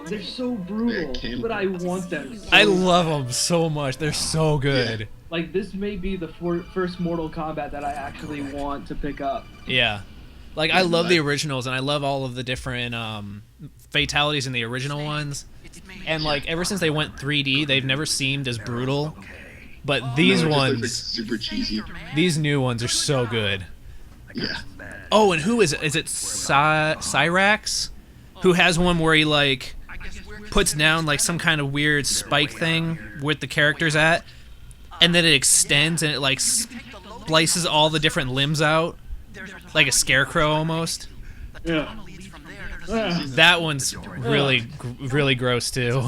They're so brutal, but I want them. So I love them so much. They're so good. Yeah. Like this may be the first Mortal Kombat that I actually want to pick up. Yeah. Like I love the originals and I love all of the different fatalities in the original ones. And like ever since they went 3D, they've never seemed as brutal. But these No, it just looks, ones, like, super cheesy. these new ones are so good. Yeah. Oh, and who is it? Is it Cyrax? Who has one where he like puts down like some kind of weird spike thing with the characters at, and then it extends and it like splices all the different limbs out, like a scarecrow almost. Yeah. That one's really gross too.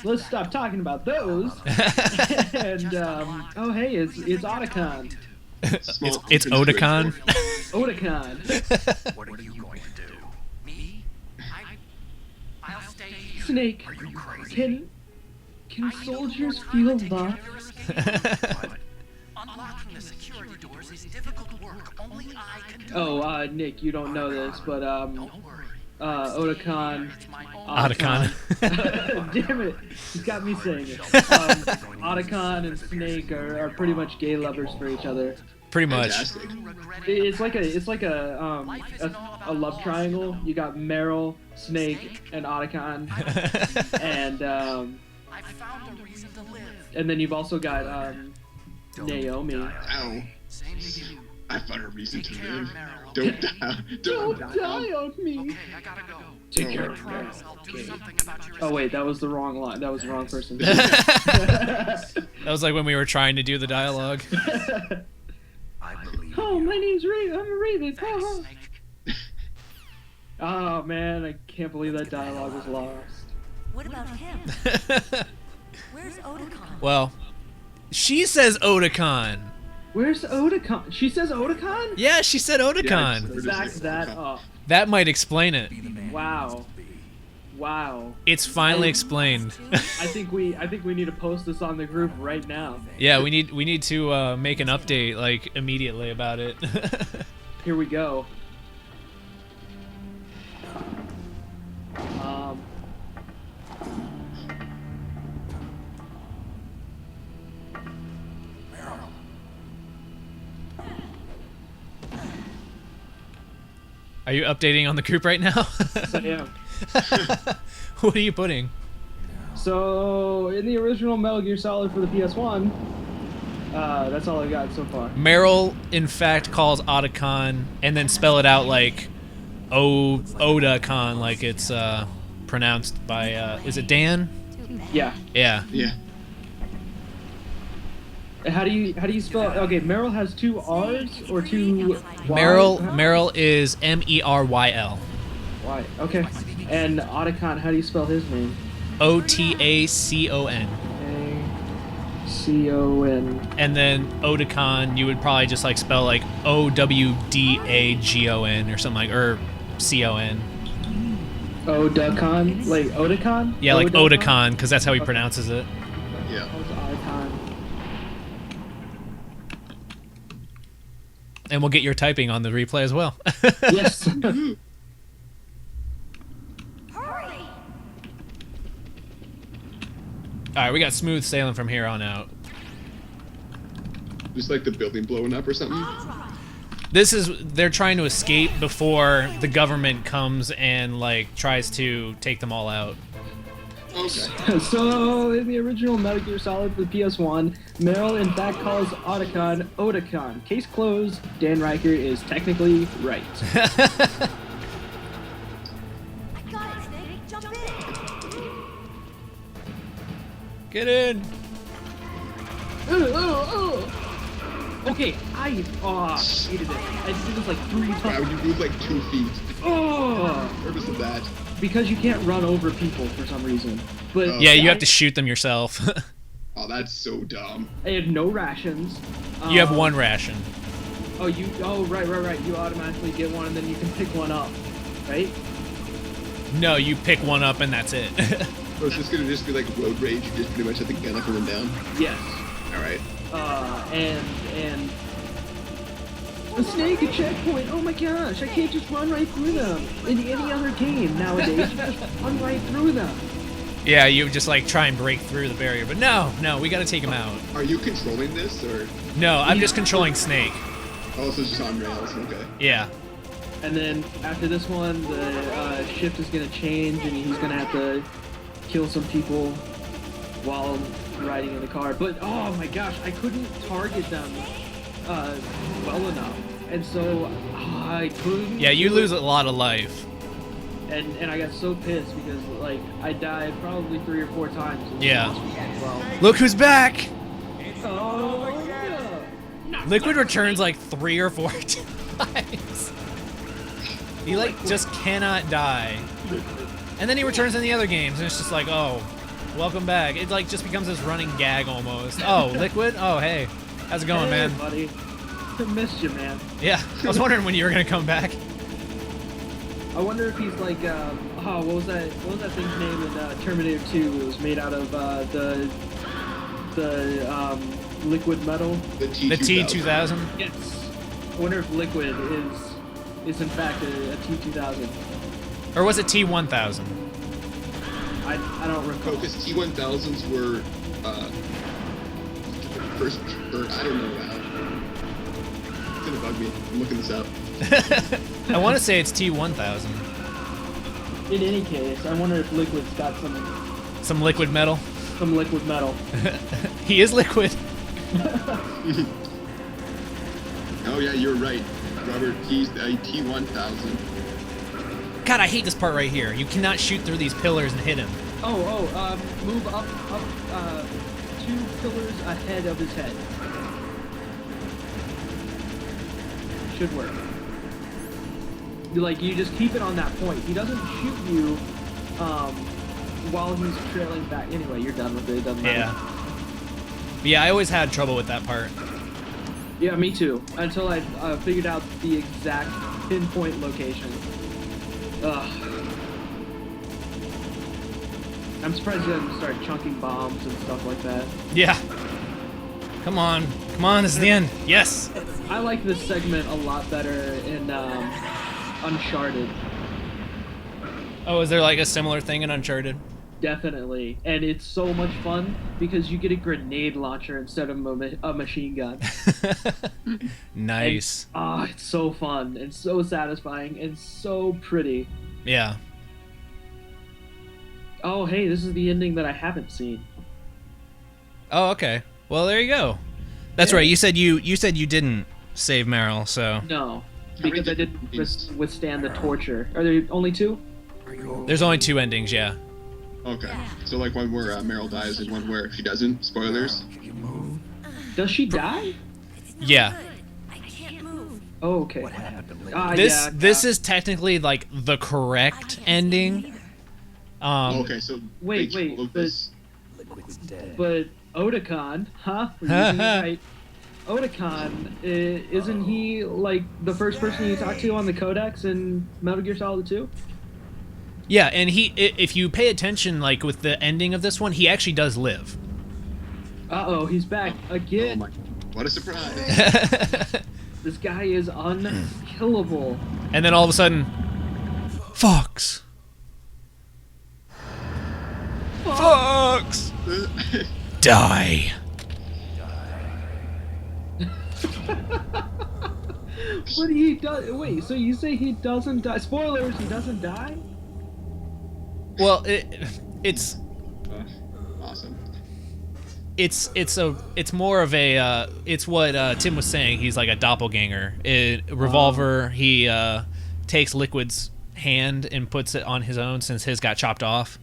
Let's stop talking about those. And oh hey, it's Otacon. It's Otakon. Otakon. What are you going to do? Me? I'll stay here. Snake. Are you crazy? Can soldiers feel love? Unlocking the security doors is difficult work. Only I can do. Oh, Nick, you don't know this, but Don't worry. Otakon. Otacon. Damn it, he's got me saying it. Otacon and Snake are pretty much gay lovers for each other. Pretty much. Fantastic. It's like a love triangle. You got Meryl, Snake, and Otacon, and I found a reason to live. and then you've also got Naomi. Ow. Same to you. I found a reason to Take care, live. Meryl. Don't die. Don't die on me. Okay, I gotta go. Take care. Promise I'll do something about your Oh wait, that was the wrong line. That was the wrong person. That was like when we were trying to do the dialogue. I believe Oh, my name's Raven. I'm a Raven. Thanks, Snake. Oh man, I can't believe that dialogue was lost. What about him? Where's Otakon? Well, she says Otakon. Where's Otakon? She says Otakon? Yeah, she said Otakon. Yeah, Back that up. That might explain it. Wow. Wow. It's finally explained. I think we need to post this on the group right now. Yeah, we need to make an update like immediately about it. Here we go. Are you updating on the group right now? So, yeah. What are you putting? So in the original Metal Gear Solid for the PS1, that's all I got so far. Meryl, in fact, calls Otacon and then spell it out like Otakon, like it's pronounced by, is it Dan? Yeah. Yeah. Yeah. How do you spell? Okay, Meryl has 2 R's or 2 Y's? Meryl is Meryl. Why? Okay. And Otacon, how do you spell his name? Otacon. A-C-O-N. And then Otakon, you would probably just like spell like Owdagon or something like, or C-O-N. Otakon? Like Otakon? Yeah, like Otakon, because that's how he pronounces it. Yeah. Otacon. And we'll get your typing on the replay as well. Yes. Hurry! Alright, we got smooth sailing from here on out. Just like the building blowing up or something. They're trying to escape before the government comes and like tries to take them all out. Okay. So, in the original Metal Gear Solid for the PS1, Meryl in fact calls Otacon Otakon. Case closed. Dan Riker is technically right. I got it, Snake. Jump in. Get in! Okay, I hated it. I did this like 3 Wow, times. you move like 2 feet. Oh, Purpose of that. because you can't run over people for some reason. But Oh. Yeah, you have to shoot them yourself. Oh, that's so dumb. I had no rations. You have 1 ration. Oh, right. You automatically get one, and then you can pick one up, right? No, you pick one up and that's it. So it's just gonna just be like road rage. You just pretty much have to gun up and run down. Yes. All right. And a snake, a checkpoint. Oh my gosh, I can't just run right through them. In any other game nowadays, you just run right through them. Yeah, you just like try and break through the barrier, but no, we gotta take him out. Are you controlling this or? No, I'm just controlling Snake. Oh, so it's just on rails. Okay. Yeah. And then after this one, the shift is gonna change, and he's gonna have to kill some people while riding in the car. But oh my gosh, I couldn't target them well enough, and so I couldn't. Yeah, you lose a lot of life. And I got so pissed because like I died probably 3 or 4 times. Yeah. Well, Look who's back! oh yeah. Liquid returns like 3 or 4 times. He like just cannot die. And then he returns in the other games and it's just like, oh, welcome back. It like just becomes this running gag almost. Oh, Liquid? Oh, hey. How's it going, Hey, man? buddy. I missed you, man. Yeah, I was wondering when you were gonna come back. I wonder if he's like, what was that thing's name in Terminator 2? It was made out of the liquid metal. The The T-2000? Yes. I wonder if Liquid is in fact a T-2000. Or was it T-1000? I don't recall. Because T-1000s were first. Or I don't know. It's gonna bug me. I'm looking this up. I want to say it's T-1000. In any case, I wonder if Liquid's got Some liquid metal. some liquid metal. He is liquid. Oh yeah, you're right. Robert, he's a T-1000. God, I hate this part right here. You cannot shoot through these pillars and hit him. Move up 2 pillars ahead of his head. Should work. Like, you just keep it on that point. He doesn't shoot you while he's trailing back. Anyway, you're done with it. It doesn't matter. Yeah. But yeah, I always had trouble with that part. Yeah, me too. Until I figured out the exact pinpoint location. Ugh. I'm surprised he doesn't start chunking bombs and stuff like that. Yeah. Come on, this is the end. Yes. I like this segment a lot better in Uncharted. Oh, is there like a similar thing in Uncharted? Definitely. And it's so much fun because you get a grenade launcher instead of a machine gun. Nice. And, it's so fun and so satisfying and so pretty. Yeah. Oh, hey, this is the ending that I haven't seen. Oh, okay. Well, there you go. That's right. You said you didn't save Meryl, so No, because I didn't withstand the torture. Are there only 2? There's only 2 endings, yeah. Okay. So like one where Meryl dies and one where she doesn't. Spoilers. Does she die? Yeah. I can't move. Oh, okay. This is technically like the correct ending. Okay, so Wait, they wait, told this. but Otakon, huh? We're using it right. Otakon, isn't he like the first person you talk to on the Codex in Metal Gear Solid 2? Yeah, and if you pay attention, like with the ending of this one, he actually does live. Uh-oh, he's back Oh again. my! What a surprise! This guy is unkillable. And then all of a sudden, Fox. Fox. Die. But he does. Wait, so you say he doesn't die? Spoilers, he doesn't die? Well, it's Awesome. it's more of a it's what Tim was saying. He's like a doppelganger. Revolver. He takes Liquid's hand and puts it on his own since his got chopped off.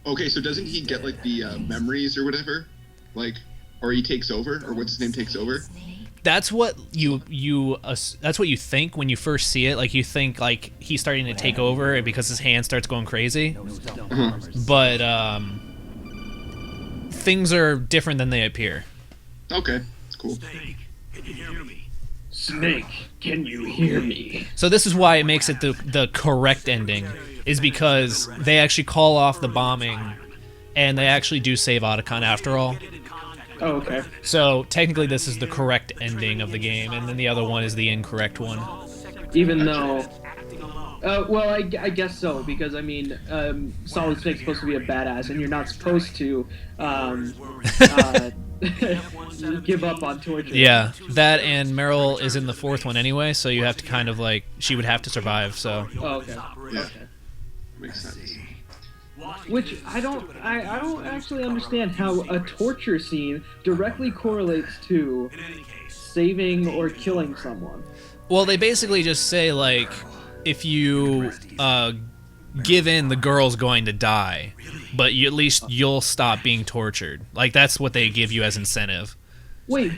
Okay, so doesn't he get like the memories or whatever, like, or he takes over, or what's his name takes over? That's what that's what you think when you first see it. Like you think like he's starting to take over because his hand starts going crazy. But things are different than they appear. Okay, cool. Snake, can you hear me? So this is why it makes it the correct ending, is because they actually call off the bombing, and they actually do save Otacon after all. Oh, okay. So technically this is the correct ending of the game, and then the other one is the incorrect one. Even though... well, I guess so, because, I mean, Solid Snake's supposed to be a badass, and you're not supposed to give up on torture. Yeah, that and Meryl is in the 4th one anyway, so you have to kind of like, she would have to survive, so. Oh, okay. Yeah. Okay. Makes sense. Which I don't actually understand how a torture scene directly correlates to saving or killing someone. Well, they basically just say, like, if you give in, the girl's going to die, but at least you'll stop being tortured. Like, that's what they give you as incentive. Wait,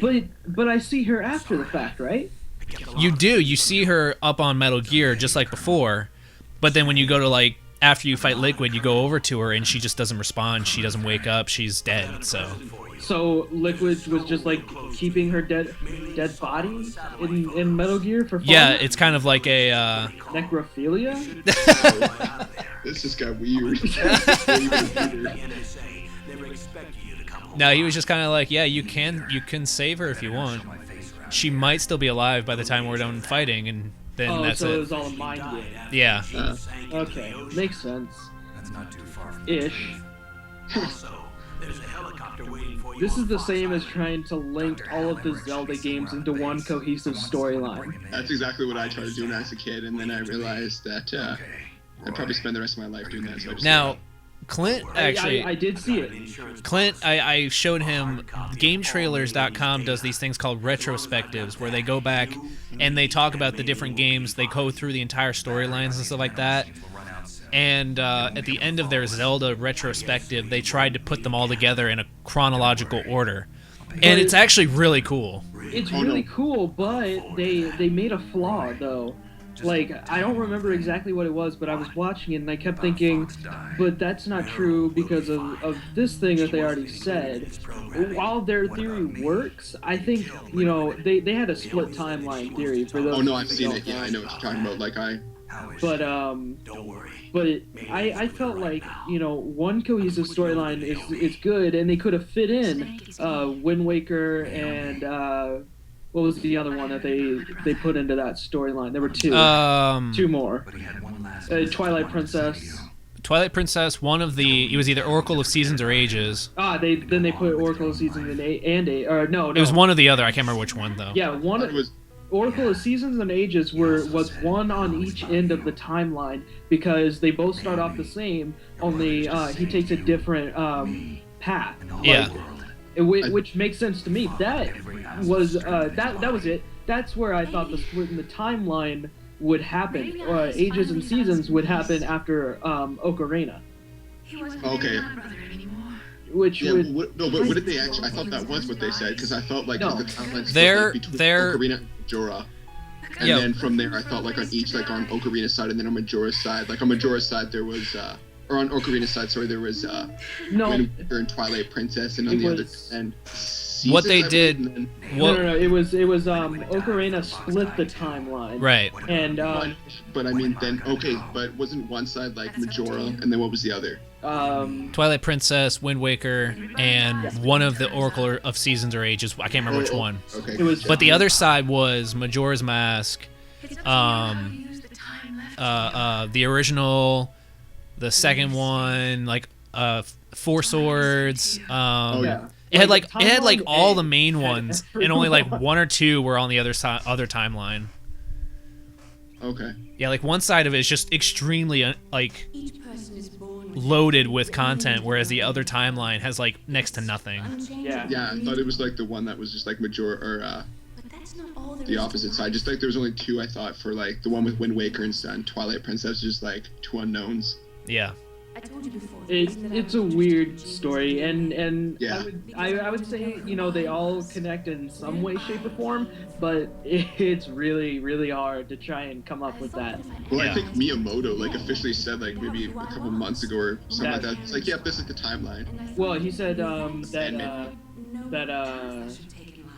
but I see her after the fact, right? You do. You see her up on Metal Gear just like before, but then when you go to, like, after you fight Liquid, you go over to her and she just doesn't respond. She doesn't wake up. She's dead, so... So Liquid was just like keeping her dead body in Metal Gear for fun? Yeah, it's kind of like a necrophilia. This just got weird. No, he was just kind of like, yeah, you can save her if you want. She might still be alive by the time we're done fighting, and then that's so it. it was all a mind game. Yeah. Okay, makes sense. Ish. This is the same as trying to link all of the Zelda games into one cohesive storyline. That's exactly what I tried to do when I was a kid, and then I realized that I'd probably spend the rest of my life doing that. So I just Now, Clint actually... I did see it. Clint, I showed him, GameTrailers.com does these things called retrospectives, where they go back and they talk about the different games, they go through the entire storylines and stuff like that. And at the end of their Zelda retrospective, they tried to put them all together in a chronological order. And it's actually really cool. It's really cool, but they made a flaw, though. Like, I don't remember exactly what it was, but I was watching it and I kept thinking, but that's not true because of this thing that they already said. While their theory works, I think, you know, they had a split timeline theory for those. Oh no, I've seen it. Yeah, I know what you're talking about. Like But I felt like, you know, one cohesive storyline is good, and they could have fit in Wind Waker and what was the other one that they put into that storyline? There were two. Two more. Twilight Princess. Twilight Princess, one of the... It was either Oracle of Seasons or Ages. Then they put Oracle of Seasons and eight. Or no. It was one or the other. I can't remember which one, though. Yeah, Oracle of Seasons and Ages was one on each end of the timeline because they both start off the same, only he takes a different path. Yeah. Which makes sense to me. That was that was it. That's where I thought the split in the timeline would happen, or Ages and Seasons would happen after Ocarina, Okay. which Yeah, would but what did they actually? I thought that was what they said because I felt like No. the timeline They're- split, like, between they're- Ocarina and Majora, and Yeah. then from there I thought like on each like on Ocarina's side and then on Majora's side. Like on Majora's side there was or on Ocarina's side, sorry, there was no, Wind Waker and Twilight Princess, and on It the other was- end. What Seasons, they I did- believe, and then- no, it was Ocarina split the timeline, Right. and but I mean then okay, but wasn't one side like Majora and then what was the other? Twilight Princess, Wind Waker, and one of the Oracle of Seasons or Ages. I can't remember which one. Okay. it was But the other side was Majora's Mask, the original, the second one, like Four Swords. yeah. It had Like, like timeline all A the main had ones, every and only like one. one or two were on the other side, other timeline. Okay. Yeah, like one side of it is just extremely like loaded with content, whereas the other timeline has like next to nothing. Yeah. Yeah, I thought it was like the one that was just like Majora or the opposite side. Just like there was only two I thought for like the one with Wind Waker and Twilight Princess, just like two unknowns. Yeah. It's a weird story, and Yeah. I would say, you know, they all connect in some way, shape, or form, but it's really, really hard to try and come up with that. Well, Yeah. I think Miyamoto like officially said like maybe a couple months ago or something like that. It's like, yep, this is the timeline. Well, he said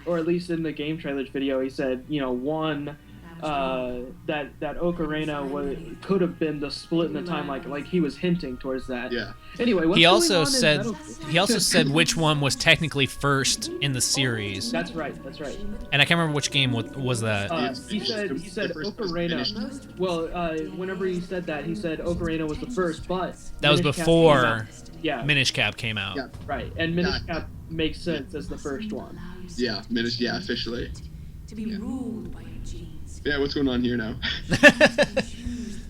or at least in the game trailers video, he said, you know, one, that Ocarina could have been the split in the time, like he was hinting towards that. Yeah. Anyway, what's He going also on in said Battlefield? which one was technically first in the series, That's right. and I can't remember which game was that. He said the first was Ocarina. finished. Well, whenever he said that, he said Ocarina was the first, but That was Minish Cap before came out. Yeah, Minish Cap came out. Yeah. right. And Minish Cap makes sense as the first one. Yeah, yeah, officially. To be ruled by your genes. Yeah, what's going on here now?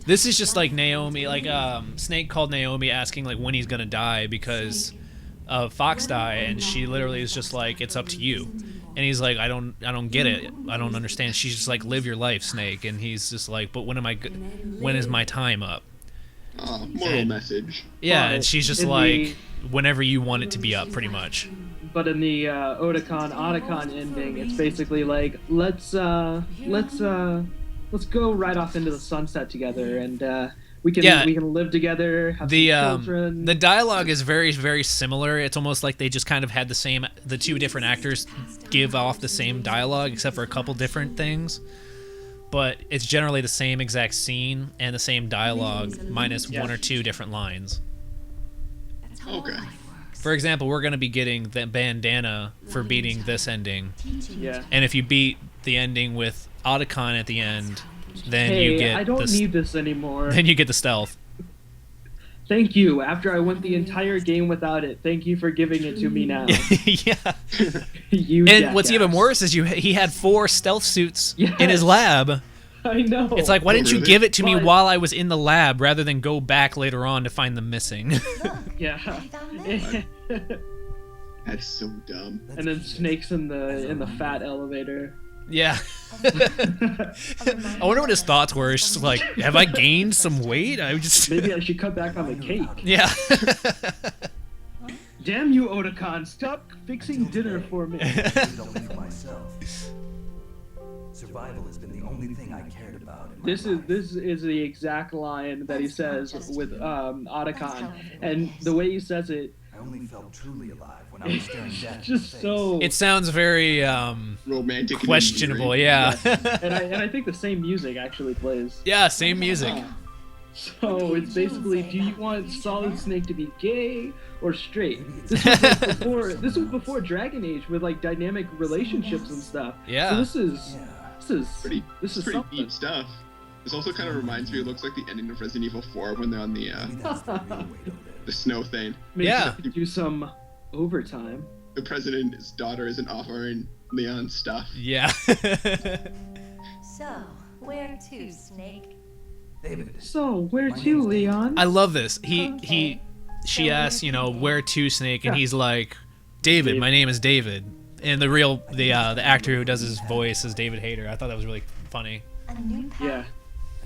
This is just like Naomi, like Snake called Naomi asking like when he's gonna die because of Fox die, and she literally is just like, it's up to you. And he's like, I don't get it. I don't understand. She's just like, live your life, Snake. And he's just like, but when is my time up? Moral message. Yeah, But and she's just in like, whenever you want it to be up, pretty much. But in the Otacon ending, it's basically like, let's go right off into the sunset together, and we can live together, have some children. The dialogue is very, very similar. It's almost like they just kind of had the two different actors give off the same dialogue, except for a couple different things. But it's generally the same exact scene and the same dialogue, minus one or two different lines. Okay. For example, we're going to be getting the bandana for beating this ending. Yeah. And if you beat the ending with Otacon at the end, then Hey, you get I don't need this anymore. then you get the stealth. Thank you. After I went the entire game without it, thank you for giving it to me now. Yeah. You And what's jackass. even worse is he had 4 stealth suits in his Yes. lab. I know. It's like, why didn't you really? give it to me But- while I was in the lab rather than go back later on to find them missing? Yeah. That's so dumb. And then Snake's in the fat elevator. Yeah. I wonder what his thoughts were. It's just like, have I gained some weight? I just Maybe I should cut back on the cake. yeah. Damn you, Otacon! Stop fixing dinner for me. Don't leave myself. Survival has been the only thing I cared about. In my This is the exact line that he says with Otacon, and the way he says it, I only felt truly alive when I was staring death in the just face. so. It sounds very Romantic. and questionable. endearing. Yeah. And I think the same music actually plays. Yeah. Same music. So it's basically, do you want Solid Snake to be gay or straight? This was like this was before Dragon Age with like dynamic relationships and stuff. Yeah. So this is Pretty something. deep stuff. This also kind of reminds me. It looks like the ending of Resident Evil 4 when they're on the Maybe that's the real way to live. the snow thing. Maybe Yeah. do some overtime. The president's daughter isn't offering Leon stuff. Yeah. So, where to, Snake? David, So where to, Leon? I love this. She asks, where to, Snake, and he's like, David. My name is David. And the actor who does his voice is David Hayter. I thought that was really funny. A new path? Yeah.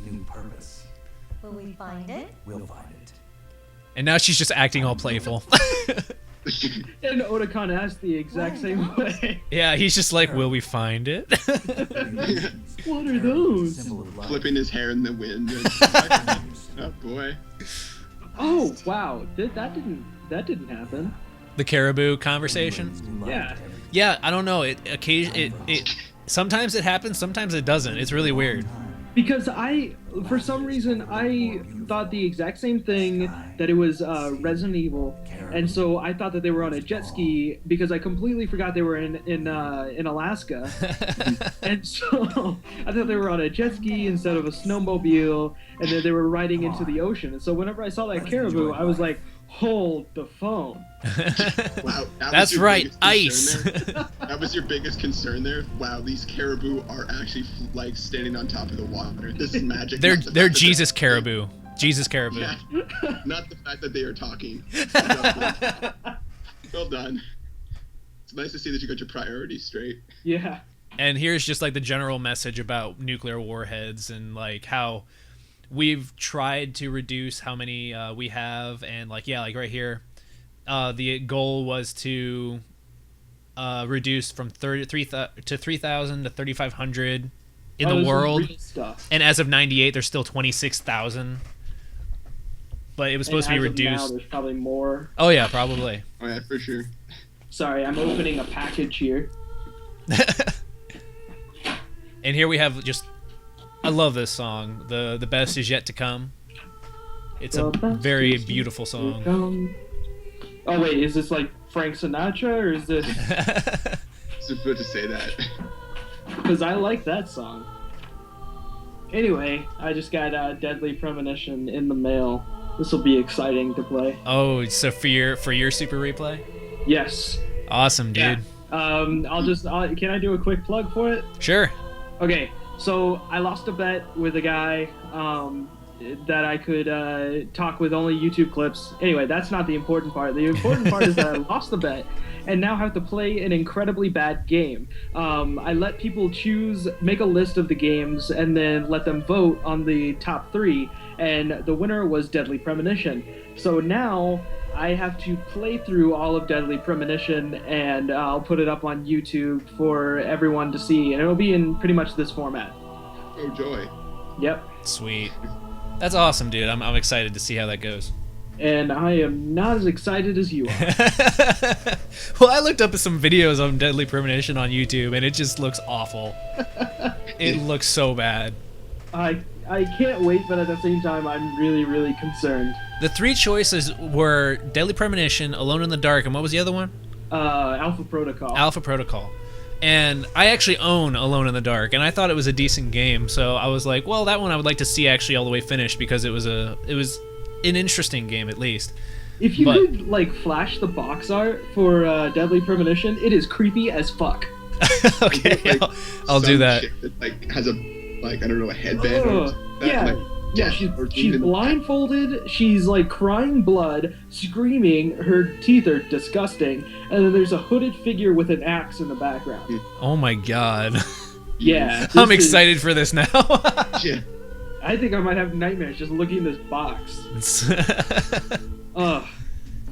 a new purpose. Will we find it? We'll find it. And now she's just acting all playful. And Otakon asked the exact same way. Yeah, he's just like, will we find it? What are those? Symbol of life. Flipping his hair in the wind. Oh boy. Oh wow, that didn't happen. The caribou conversation. Yeah. Yeah, I don't know. It sometimes it happens, sometimes it doesn't. It's really weird. Because for some reason, I thought the exact same thing, that it was Resident Evil, and so I thought that they were on a jet ski because I completely forgot they were in Alaska, and so I thought they were on a jet ski instead of a snowmobile, and then they were riding into the ocean. And so whenever I saw that caribou, I was like, hold the phone. Wow, That's right, ice. That was your biggest concern there. Wow, these caribou are actually like standing on top of the water. This is magic. They're Jesus caribou. Jesus caribou. Yeah. Not the fact that they are talking. Well done. It's nice to see that you got your priorities straight. Yeah. And here's just like the general message about nuclear warheads and like how we've tried to reduce how many we have, and like like right here, the goal was to reduce from 3,000 to 3,500 in the world, and as of '98, there's still 26,000. But it was supposed to be reduced. Now, there's probably more. Oh yeah, probably. Oh yeah, for sure. Sorry, I'm opening a package here. And here we have just. I love this song. The best is yet to come. It's a very beautiful song. Oh wait, is this like Frank Sinatra or is this? I was about to say that. Because I like that song. Anyway, I just got Deadly Premonition in the mail. This will be exciting to play. Oh, so for your Super Replay? Yes. Awesome, dude. Yeah. Can I do a quick plug for it? Sure. Okay. So I lost a bet with a guy that I could talk with only YouTube clips. Anyway, that's not the important part. The important part is that I lost the bet and now have to play an incredibly bad game. I let people make a list of the games, and then let them vote on the top 3, and the winner was Deadly Premonition. So now I have to play through all of Deadly Premonition, and I'll put it up on YouTube for everyone to see, and it'll be in pretty much this format. Oh joy. Yep. Sweet. That's awesome, dude. I'm excited to see how that goes. And I am not as excited as you are. Well, I looked up some videos on Deadly Premonition on YouTube, and it just looks awful. It looks so bad. I can't wait, but at the same time, I'm really, really concerned. The 3 choices were Deadly Premonition, Alone in the Dark, and what was the other one? Alpha Protocol. Alpha Protocol. And I actually own Alone in the Dark, and I thought it was a decent game, so I was like, well, that one I would like to see actually all the way finished, because it was an interesting game at least. If you could like flash the box art for Deadly Premonition, it is creepy as fuck. Okay, I'll do that. That like has a I don't know, a headband. Or yeah. Yeah, she's blindfolded, she's like crying blood, screaming, her teeth are disgusting, and then there's a hooded figure with an axe in the background. Oh my god. Yeah. I'm excited for this now. Yeah. I think I might have nightmares just looking at this box. Ugh.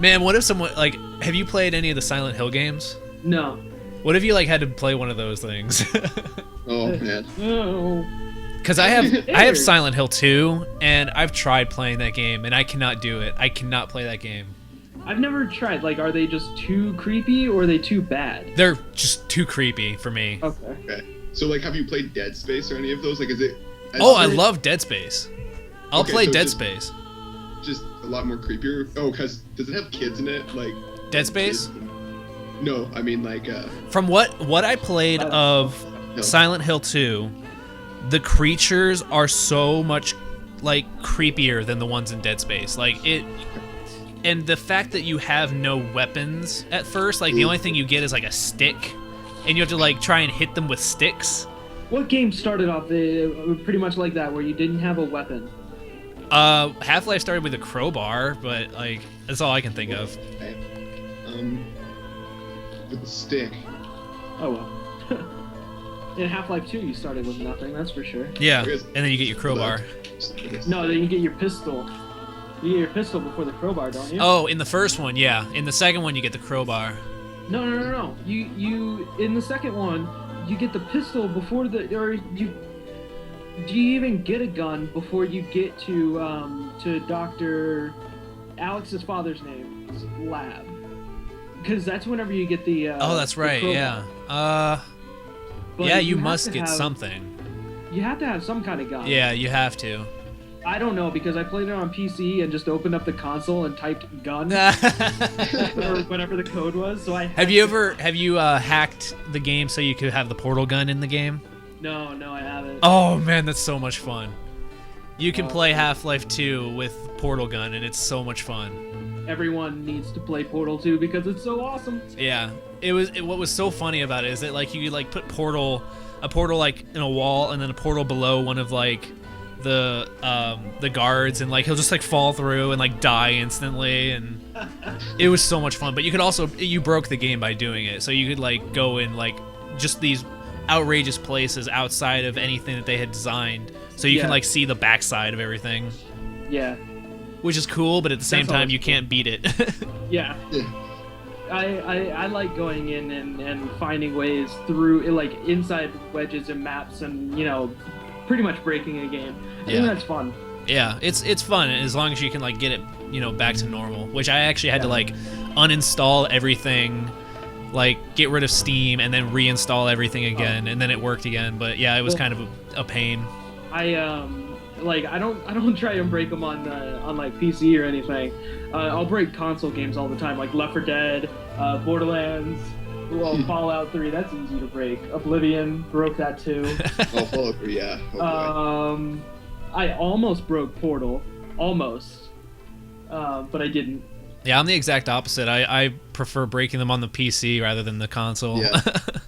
Man, what if someone, like, have you played any of the Silent Hill games? No. What if you, like, had to play one of those things? Oh, man. No. Because I have Silent Hill 2, and I've tried playing that game, and I cannot do it. I cannot play that game. I've never tried. Like, are they just too creepy, or are they too bad? They're just too creepy for me. Okay. So, like, have you played Dead Space or any of those? Like, is it... I love Dead Space. I'll play so Dead Space. Just a lot more creepier? Oh, because does it have kids in it? Like... Dead Space? No, I mean, like, From what I played of Silent Hill 2... the creatures are so much like creepier than the ones in Dead Space. Like it, and the fact that you have no weapons at first, like the only thing you get is like a stick, and you have to like try and hit them with sticks. What game started off pretty much like that, where you didn't have a weapon? Half-Life started with a crowbar, but like that's all I can think of. With a stick. Oh well. In Half-Life 2, you started with nothing, that's for sure. Yeah, and then you get your crowbar. No, then you get your pistol. You get your pistol before the crowbar, don't you? Oh, in the first one, yeah. In the second one, you get the crowbar. No. You in the second one, you get the pistol before do you even get a gun before you get to Dr. Alex's father's name's lab? Because that's whenever you get the oh, that's right, yeah. Yeah, you must get something. You have to have some kind of gun. Yeah, you have to. I don't know, because I played it on PC and just opened up the console and typed gun or whatever the code was. So have you hacked the game so you could have the portal gun in the game? No, I haven't. Oh man, that's so much fun. You can play Half-Life 2 with portal gun, and it's so much fun. Everyone needs to play Portal 2 because it's so awesome. Yeah, what was so funny about it is that like you like put a portal like in a wall, and then a portal below one of like the guards, and like he'll just like fall through and like die instantly, and it was so much fun. But you broke the game by doing it, so you could like go in like just these outrageous places outside of anything that they had designed, so you can like see the backside of everything. Yeah, which is cool, but at the same time you can't beat it. Yeah. I like going in and finding ways through like inside wedges and maps, and pretty much breaking a game. I think that's fun. Yeah, it's fun as long as you can like get it back to normal, which I actually had to like uninstall everything, like get rid of Steam and then reinstall everything again, and then it worked again. But yeah, it was kind of a pain. I don't try and break them on like PC or anything. I'll break console games all the time, like Left 4 Dead, Borderlands, Fallout 3. That's easy to break. Oblivion, broke that too. Oh, Fallout 3, yeah. Oh, I almost broke Portal, but I didn't. Yeah, I'm the exact opposite. I prefer breaking them on the PC rather than the console. Yeah.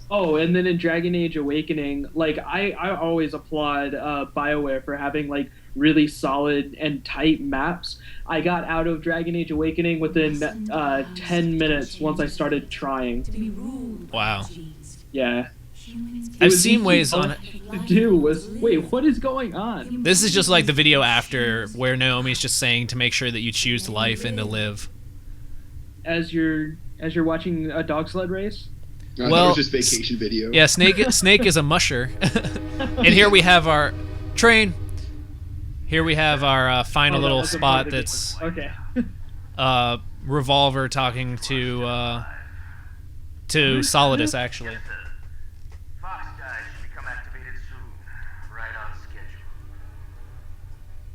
Oh, and then in Dragon Age Awakening, like I always applaud BioWare for having like really solid and tight maps. I got out of Dragon Age Awakening within 10 minutes once I started trying. Wow. Yeah. I've seen ways on it. Wait, what is going on? This is just like the video after where Naomi's just saying to make sure that you choose life and to live. As you're watching a dog sled race? No, well, that was just vacation video. Yeah, Snake is a musher. And here we have our train. Here we have our final little spot that's Revolver talking to Solidus, actually. Fox dive should become activated soon, right on schedule.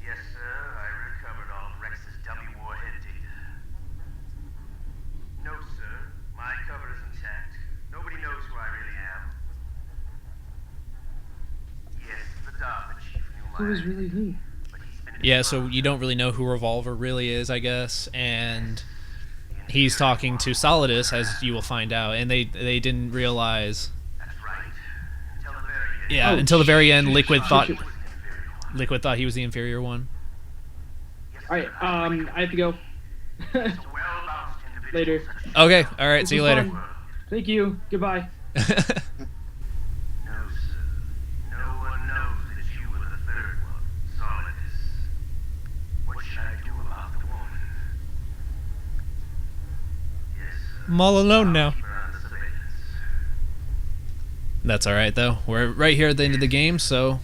Yes, sir, I recovered all of Rex's dummy warhead data. No, sir, my cover is intact. Nobody knows who I really am. Yes, the Dharma chief knew my Who is really who? Yeah, so you don't really know who Revolver really is, I guess, and he's talking to Solidus, as you will find out, and they didn't realize. Yeah, until the very end, Liquid thought he was the inferior one. All right, I have to go. Later. Okay, all right, see you later. Fun. Thank you. Goodbye. I'm all alone now. That's alright though. We're right here at the end of the game, so...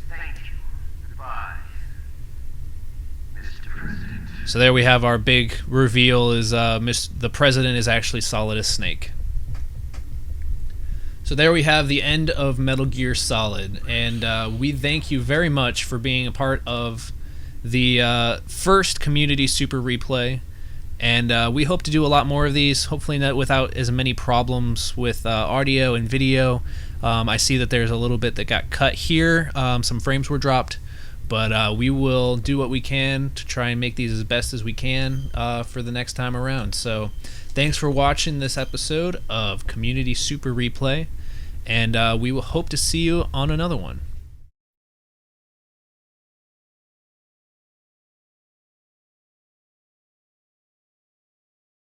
So there we have our big reveal is the president is actually Solidus Snake. So there we have the end of Metal Gear Solid, and we thank you very much for being a part of the first Community Super Replay. And we hope to do a lot more of these, hopefully not without as many problems with audio and video. I see that there's a little bit that got cut here. Some frames were dropped. But we will do what we can to try and make these as best as we can for the next time around. So thanks for watching this episode of Community Super Replay. And we will hope to see you on another one.